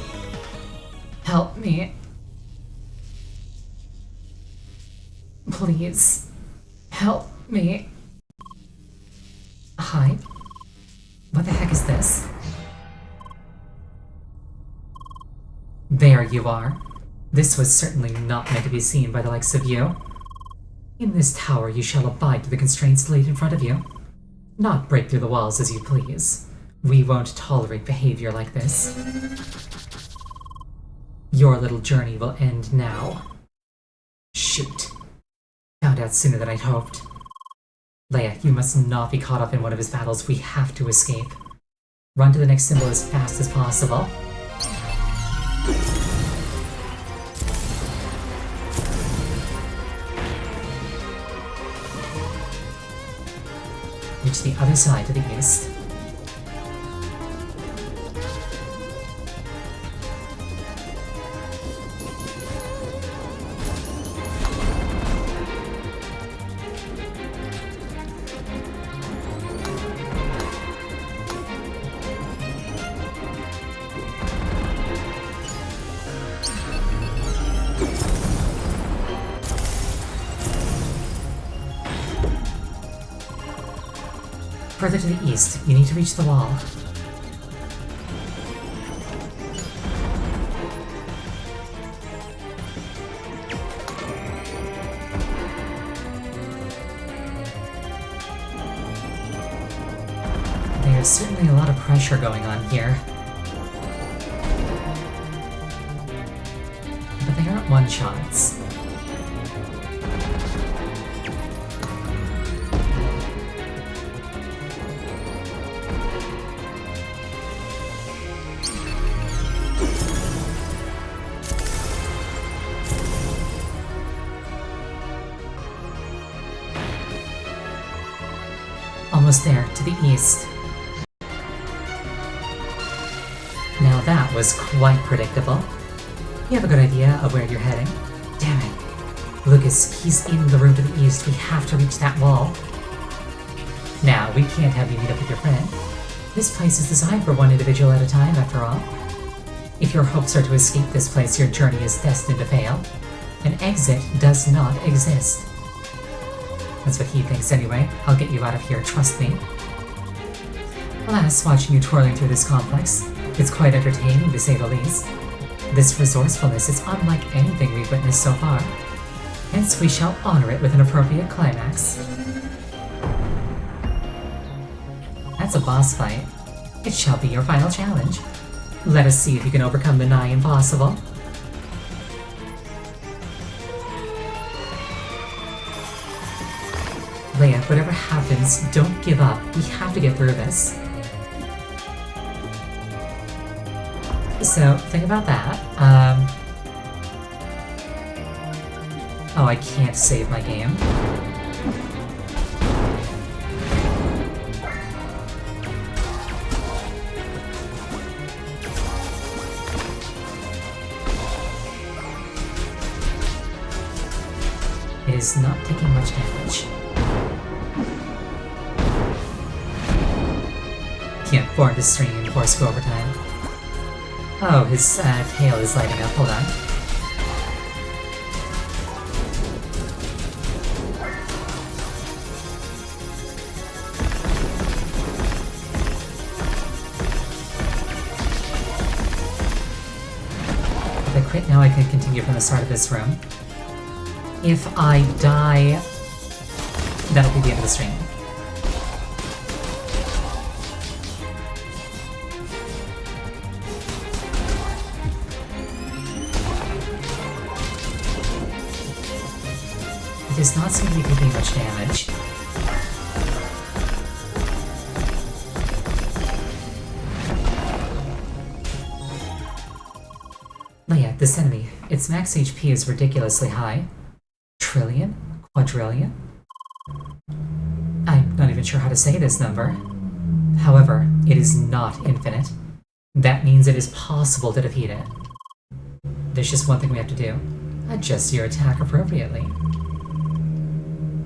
Help me. Please, help me. Hi? What the heck is this? There you are. This was certainly not meant to be seen by the likes of you. In this tower you shall abide to the constraints laid in front of you. Not break through the walls as you please. We won't tolerate behavior like this. Your little journey will end now. Shoot. Found out sooner than I'd hoped. Leia, you must not be caught up in one of his battles. We have to escape. Run to the next symbol as fast as possible. Reach the other side to the east. Further to the east, you need to reach the wall. There's certainly a lot of pressure going on here. But they aren't one-shots. Almost there, to the east. Now that was quite predictable. You have a good idea of where you're heading. Damn it. Lucas, he's in the room to the east. We have to reach that wall. Now, we can't have you meet up with your friend. This place is designed for one individual at a time, after all. If your hopes are to escape this place, your journey is destined to fail. An exit does not exist. That's what he thinks anyway. I'll get you out of here, trust me. Alas, watching you twirling through this complex, it's quite entertaining to say the least. This resourcefulness is unlike anything we've witnessed so far. Hence, we shall honor it with an appropriate climax. That's a boss fight. It shall be your final challenge. Let us see if you can overcome the nigh impossible. Leia, whatever happens, don't give up. We have to get through this. So, think about that. Oh, I can't save my game. It is not taking much damage. Can't board the stream and force go overtime. Oh, his tail is lighting up. Hold on. If I quit now, I can continue from the start of this room. If I die, that'll be the end of the stream. It does not seem to be taking much damage. Leia, this enemy, its max HP is ridiculously high. Trillion? Quadrillion? I'm not even sure how to say this number. However, it is not infinite. That means it is possible to defeat it. There's just one thing we have to do. Adjust your attack appropriately.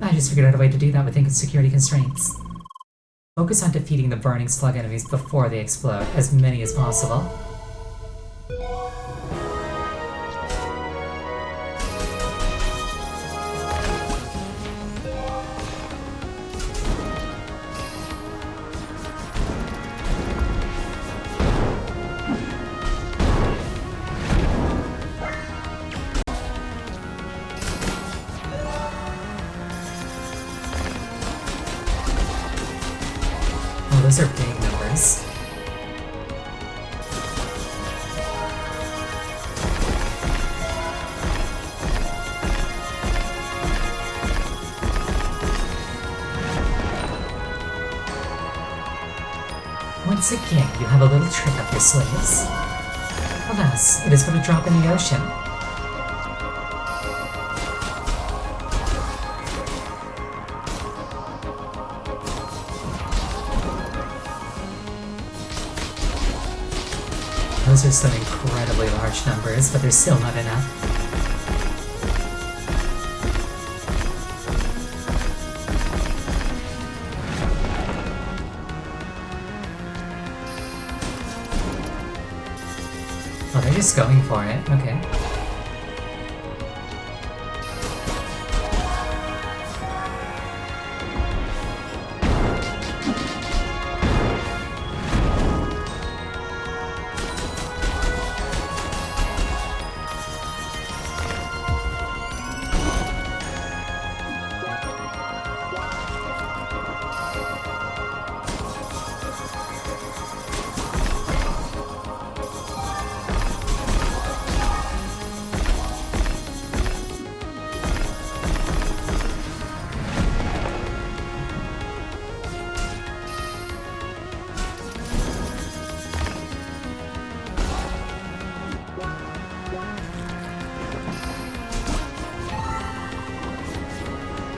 I just figured out a way to do that within security constraints. Focus on defeating the burning slug enemies before they explode, as many as possible. Oh, those are big numbers. Once again, you have a little trick up your sleeves. Alas, it is but a drop in the ocean. Those are some incredibly large numbers, but they're still not enough. Oh, they're just going for it. Okay.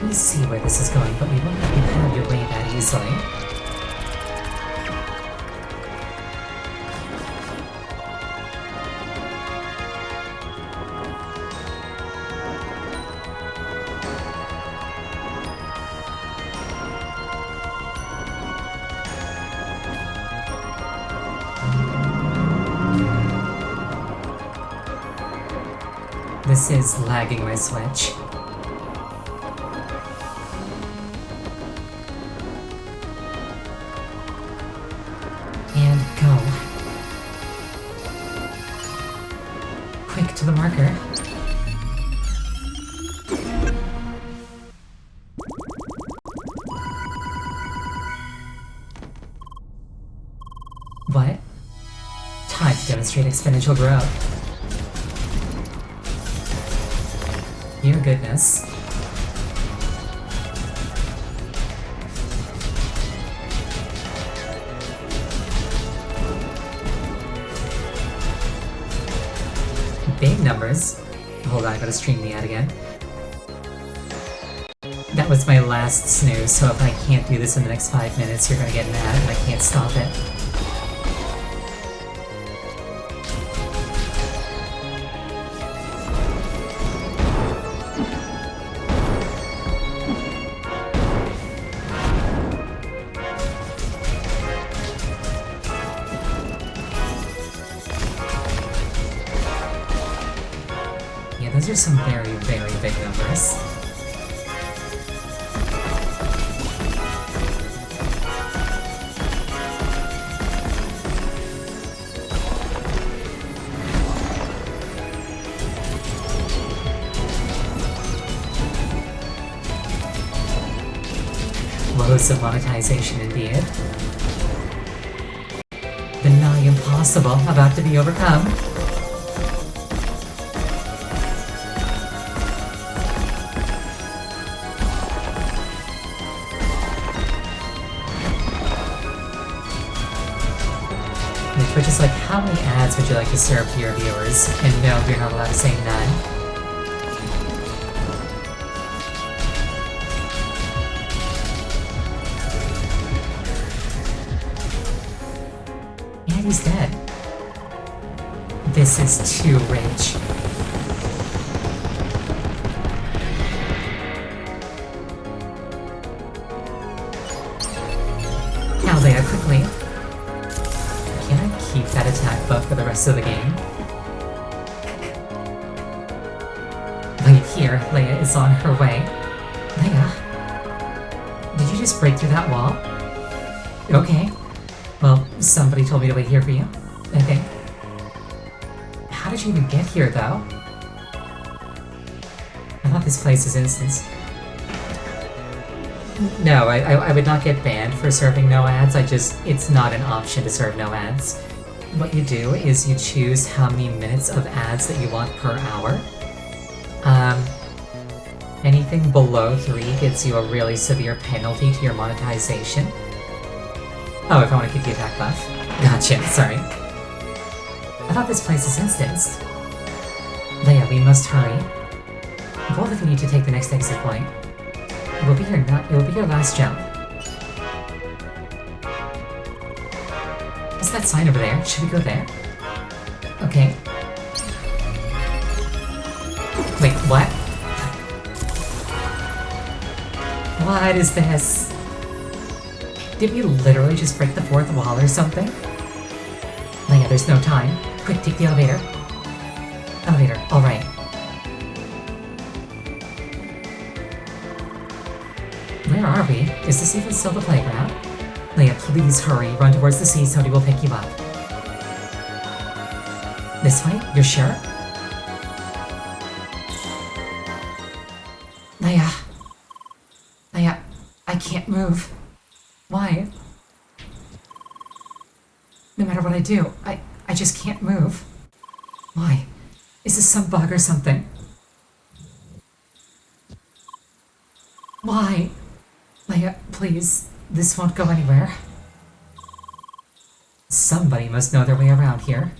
We see where this is going, but we won't let you have your way that easily. This is lagging my Switch. And go. Quick to the marker. What? Time to demonstrate exponential growth. Dear goodness. Big numbers. Hold on, I gotta stream the ad again. That was my last snooze, so if I can't do this in the next 5 minutes, you're gonna get mad and I can't stop it. Those are some very, very big numbers. Loads of monetization indeed. The nigh impossible about to be overcome. Which is like, how many ads would you like to serve to your viewers? And no, you're not allowed to say none. And he's dead. This is too rich. Now Leia, quickly. Keep that attack buff for the rest of the game. Wait here, Leia is on her way. Leia? Did you just break through that wall? Okay. Well, somebody told me to wait here for you, I think. How did you even get here, though? I thought this place is innocent. No, I would not get banned for serving no ads. It's not an option to serve no ads. What you do is you choose how many minutes of ads that you want per hour. Anything below 3 gives you a really severe penalty to your monetization. Oh, if I want to keep the attack buff. Gotcha, sorry. I thought this place is instanced. Leia, we must hurry. Both of you need to take the next exit point. It will be your last jump. What's that sign over there? Should we go there? Okay. Wait, what? What is this? Did we literally just break the fourth wall or something? Leia, there's no time. Quick, take the elevator. Elevator, alright. Where are we? Is this even still the playground? Leia, please hurry. Run towards the sea, Sody will pick you up. This way? You're sure? Leia. Leia, I can't move. Why? No matter what I do, I just can't move. Why? Is this some bug or something? Why? Leia, please. This won't go anywhere. Somebody must know their way around here.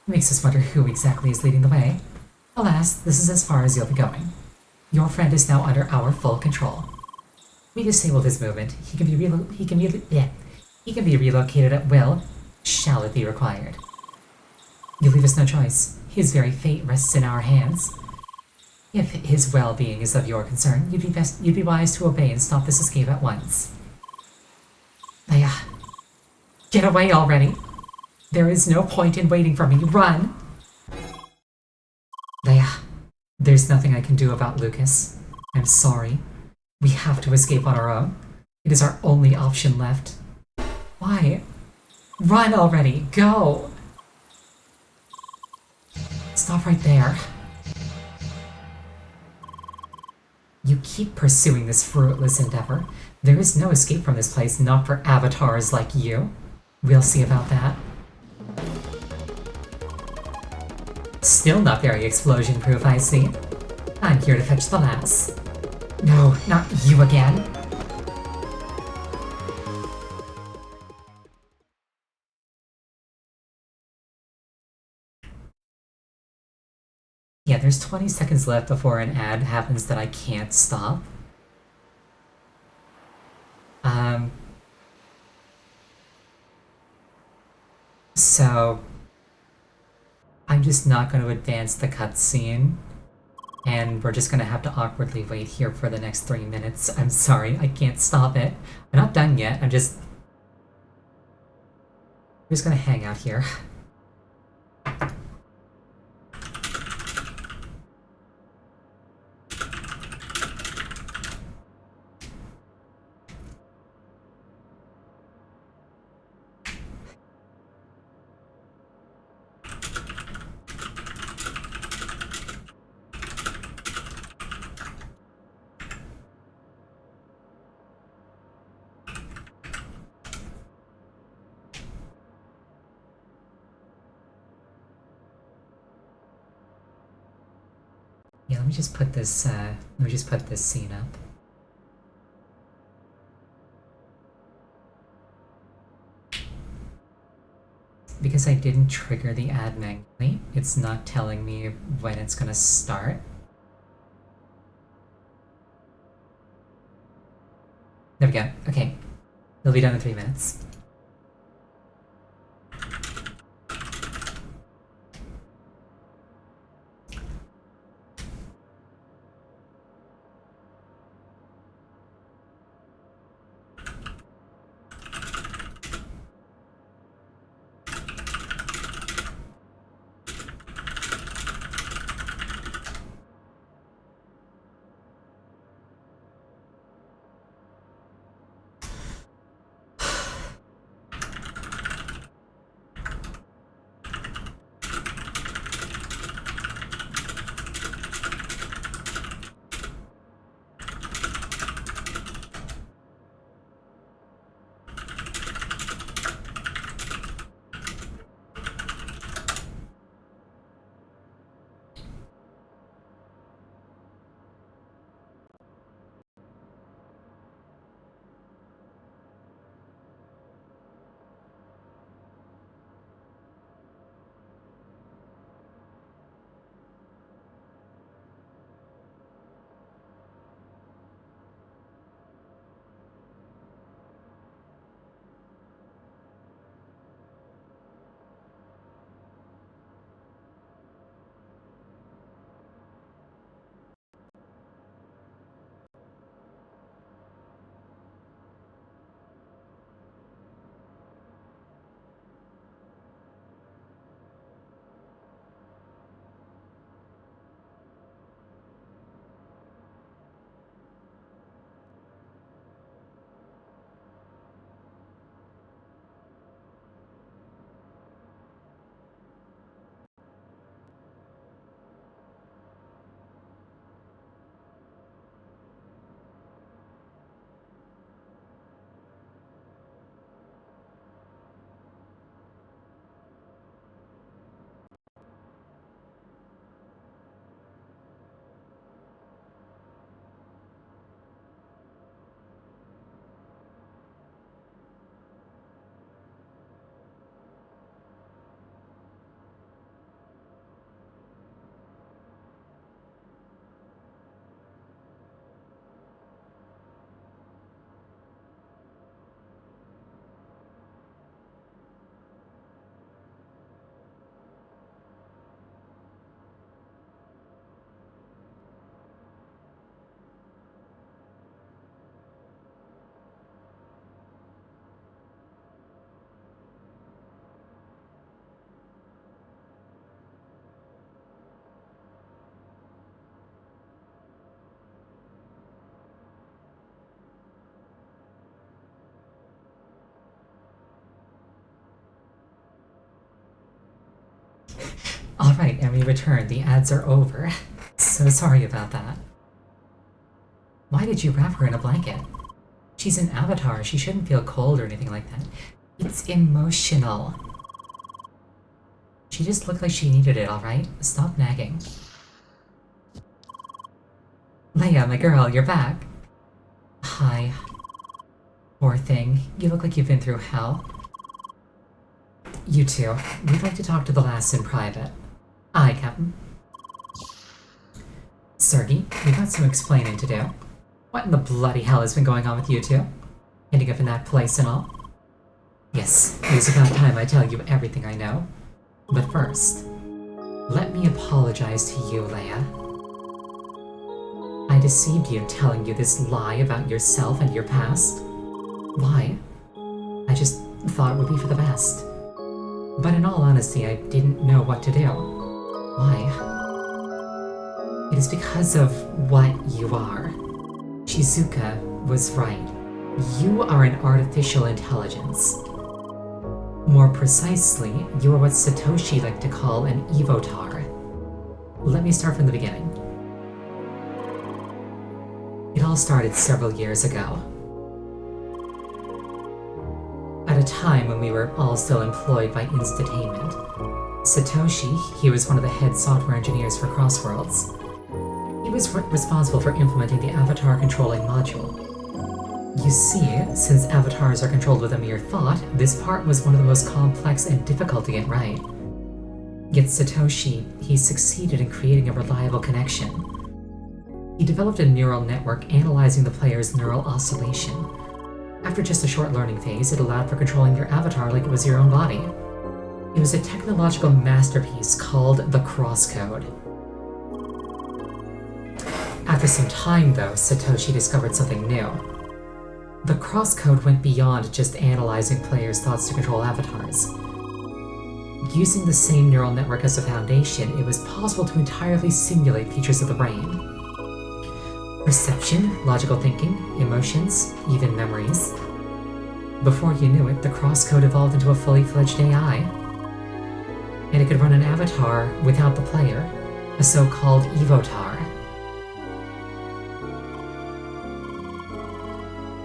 Makes us wonder who exactly is leading the way. Alas, this is as far as you'll be going. Your friend is now under our full control. We disabled his movement. He can be relocated at will, shall it be required. You leave us no choice. His very fate rests in our hands. If his well-being is of your concern, you'd be wise to obey and stop this escape at once. Leia, get away already! There is no point in waiting for me. Run! Leia, there's nothing I can do about Lucas. I'm sorry. We have to escape on our own. It is our only option left. Why? Run already! Go! Stop right there. You keep pursuing this fruitless endeavor. There is no escape from this place, not for avatars like you. We'll see about that. Still not very explosion-proof, I see. I'm here to fetch the lass. No, not you again. Yeah, there's 20 seconds left before an ad happens that I can't stop. So I'm just not going to advance the cutscene, and we're just going to have to awkwardly wait here for the next 3 minutes. I'm sorry, I can't stop it. I'm not done yet, I'm just going to hang out here. Yeah, let me just put this scene up. Because I didn't trigger the ad manually, it's not telling me when it's gonna start. There we go. Okay. It'll be done in 3 minutes. Alright, and we return. The ads are over. So sorry about that. Why did you wrap her in a blanket? She's an avatar. She shouldn't feel cold or anything like that. It's emotional. She just looked like she needed it, alright? Stop nagging. Leia, my girl, you're back. Hi. Poor thing. You look like you've been through hell. You two. We'd like to talk to the lass in private. Aye, Captain. Sergey, we've got some explaining to do. What in the bloody hell has been going on with you two? Ending up in that place and all? Yes, it is about time I tell you everything I know. But first, let me apologize to you, Leia. I deceived you telling you this lie about yourself and your past. Why? I just thought it would be for the best. But in all honesty, I didn't know what to do. Why? It is because of what you are. Shizuka was right. You are an artificial intelligence. More precisely, you are what Satoshi liked to call an evotar. Let me start from the beginning. It all started several years ago. At a time when we were all still employed by Instatainment. Satoshi, he was one of the head software engineers for Crossworlds. He was responsible for implementing the avatar controlling module. You see, since avatars are controlled with a mere thought, this part was one of the most complex and difficult to get right. Yet Satoshi, he succeeded in creating a reliable connection. He developed a neural network analyzing the player's neural oscillation. After just a short learning phase, it allowed for controlling your avatar like it was your own body. It was a technological masterpiece called the CrossCode. After some time, though, Satoshi discovered something new. The CrossCode went beyond just analyzing players' thoughts to control avatars. Using the same neural network as a foundation, it was possible to entirely simulate features of the brain. Perception, logical thinking, emotions, even memories. Before you knew it, the CrossCode evolved into a fully fledged AI. And it could run an avatar without the player, a so-called evotar.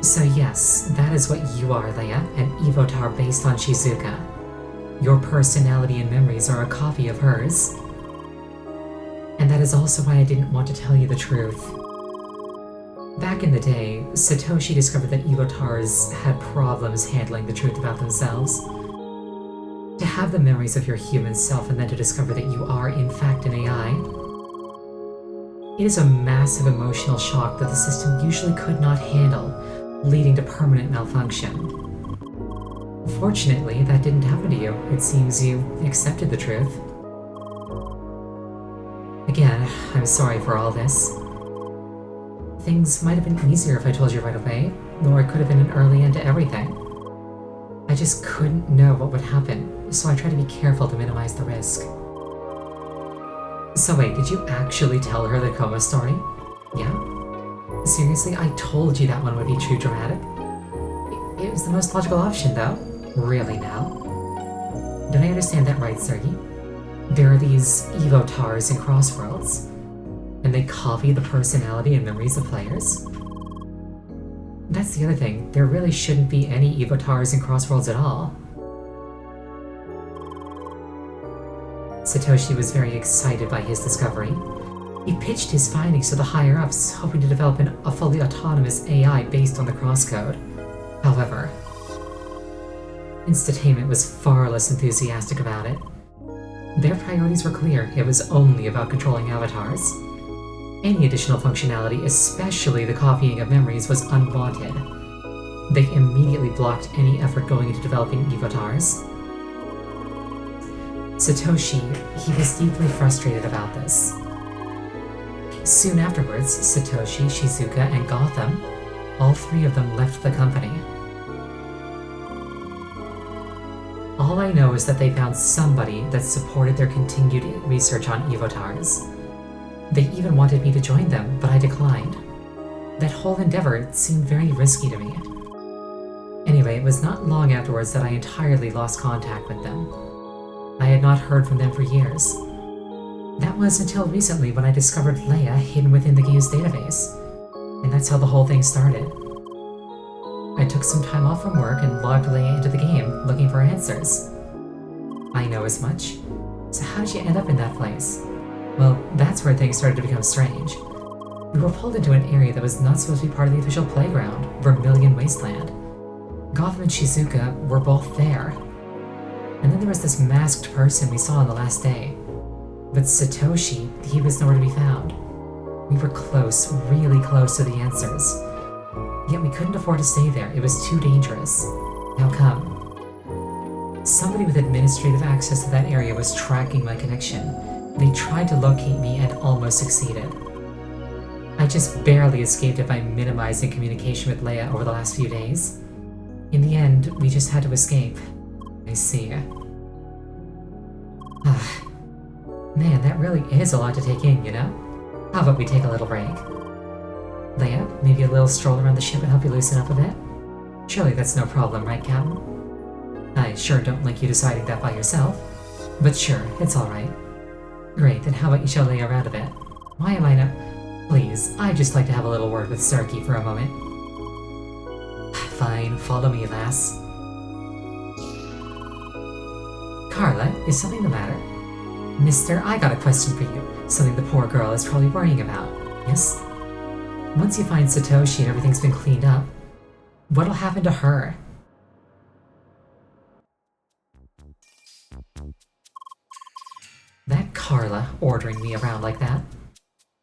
So yes, that is what you are, Leia, an evotar based on Shizuka. Your personality and memories are a copy of hers. And that is also why I didn't want to tell you the truth. Back in the day, Satoshi discovered that evotars had problems handling the truth about themselves. To have the memories of your human self and then to discover that you are in fact an AI, it is a massive emotional shock that the system usually could not handle, leading to permanent malfunction. Fortunately, that didn't happen to you. It seems you accepted the truth. Again, I'm sorry for all this. Things might have been easier if I told you right away, or it could have been an early end to everything. I just couldn't know what would happen, so I tried to be careful to minimize the risk. So wait, did you actually tell her the coma story? Yeah? Seriously, I told you that one would be too dramatic. It was the most logical option, though. Really now? Did I understand that right, Sergey? There are these evotars in Crossworlds, and they copy the personality and memories of players? That's the other thing, there really shouldn't be any evotars in Crossworlds at all. Satoshi was very excited by his discovery. He pitched his findings to the higher-ups, hoping to develop a fully autonomous AI based on the CrossCode. However, Instatainment was far less enthusiastic about it. Their priorities were clear, it was only about controlling avatars. Any additional functionality, especially the copying of memories, was unwanted. They immediately blocked any effort going into developing evotars. Satoshi, he was deeply frustrated about this. Soon afterwards, Satoshi, Shizuka, and Gotham, all three of them left the company. All I know is that they found somebody that supported their continued research on evotars. They even wanted me to join them, but I declined. That whole endeavor seemed very risky to me. Anyway, it was not long afterwards that I entirely lost contact with them. I had not heard from them for years. That was until recently when I discovered Leia hidden within the game's database. And that's how the whole thing started. I took some time off from work and logged Leia into the game, looking for answers. I know as much. So how did you end up in that place? Well, that's where things started to become strange. We were pulled into an area that was not supposed to be part of the official playground, Vermilion Wasteland. Gotham and Shizuka were both there. And then there was this masked person we saw on the last day. But Satoshi, he was nowhere to be found. We were close, really close to the answers. Yet we couldn't afford to stay there, it was too dangerous. How come? Somebody with administrative access to that area was tracking my connection. They tried to locate me and almost succeeded. I just barely escaped it by minimizing communication with Leia over the last few days. In the end, we just had to escape. I see. Man, that really is a lot to take in, you know? How about we take a little break? Leia, maybe a little stroll around the ship and help you loosen up a bit? Surely that's no problem, right, Captain? I sure don't like you deciding that by yourself. But sure, it's alright. Great, then how about you show Leia around a bit? Why am I not— Please, I'd just like to have a little word with Starkey for a moment. Fine, follow me, lass. Carla, is something the matter? Mister, I got a question for you. Something the poor girl is probably worrying about. Yes? Once you find Satoshi and everything's been cleaned up, what'll happen to her? That Carla ordering me around like that.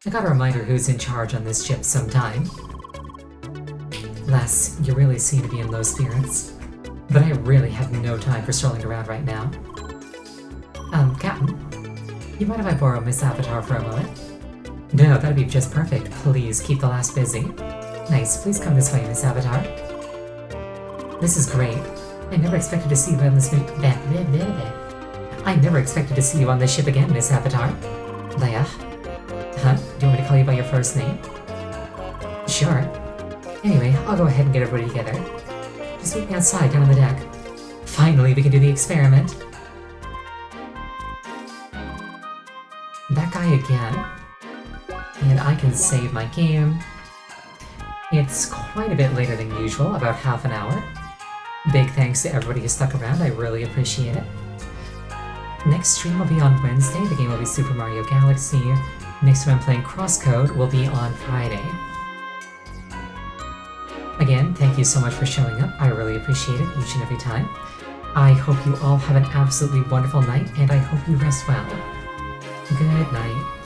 I gotta remind her who's in charge on this ship sometime. Lass, you really seem to be in low spirits. But I really have no time for strolling around right now. Captain, you mind if I borrow Miss Avatar for a moment? No, that'd be just perfect. Please, keep the lass busy. Nice, please come this way, Miss Avatar. This is great. I never expected to see you on this I never expected to see you on this ship again, Miss Avatar. Leia. Huh? Do you want me to call you by your first name? Sure. Anyway, I'll go ahead and get everybody together. Just meet me outside, down on the deck. Finally, we can do the experiment. That guy again. And I can save my game. It's quite a bit later than usual, about half an hour. Big thanks to everybody who stuck around, I really appreciate it. Next stream will be on Wednesday, the game will be Super Mario Galaxy. Next time I'm playing CrossCode will be on Friday. Again, thank you so much for showing up, I really appreciate it each and every time. I hope you all have an absolutely wonderful night, and I hope you rest well. Good night.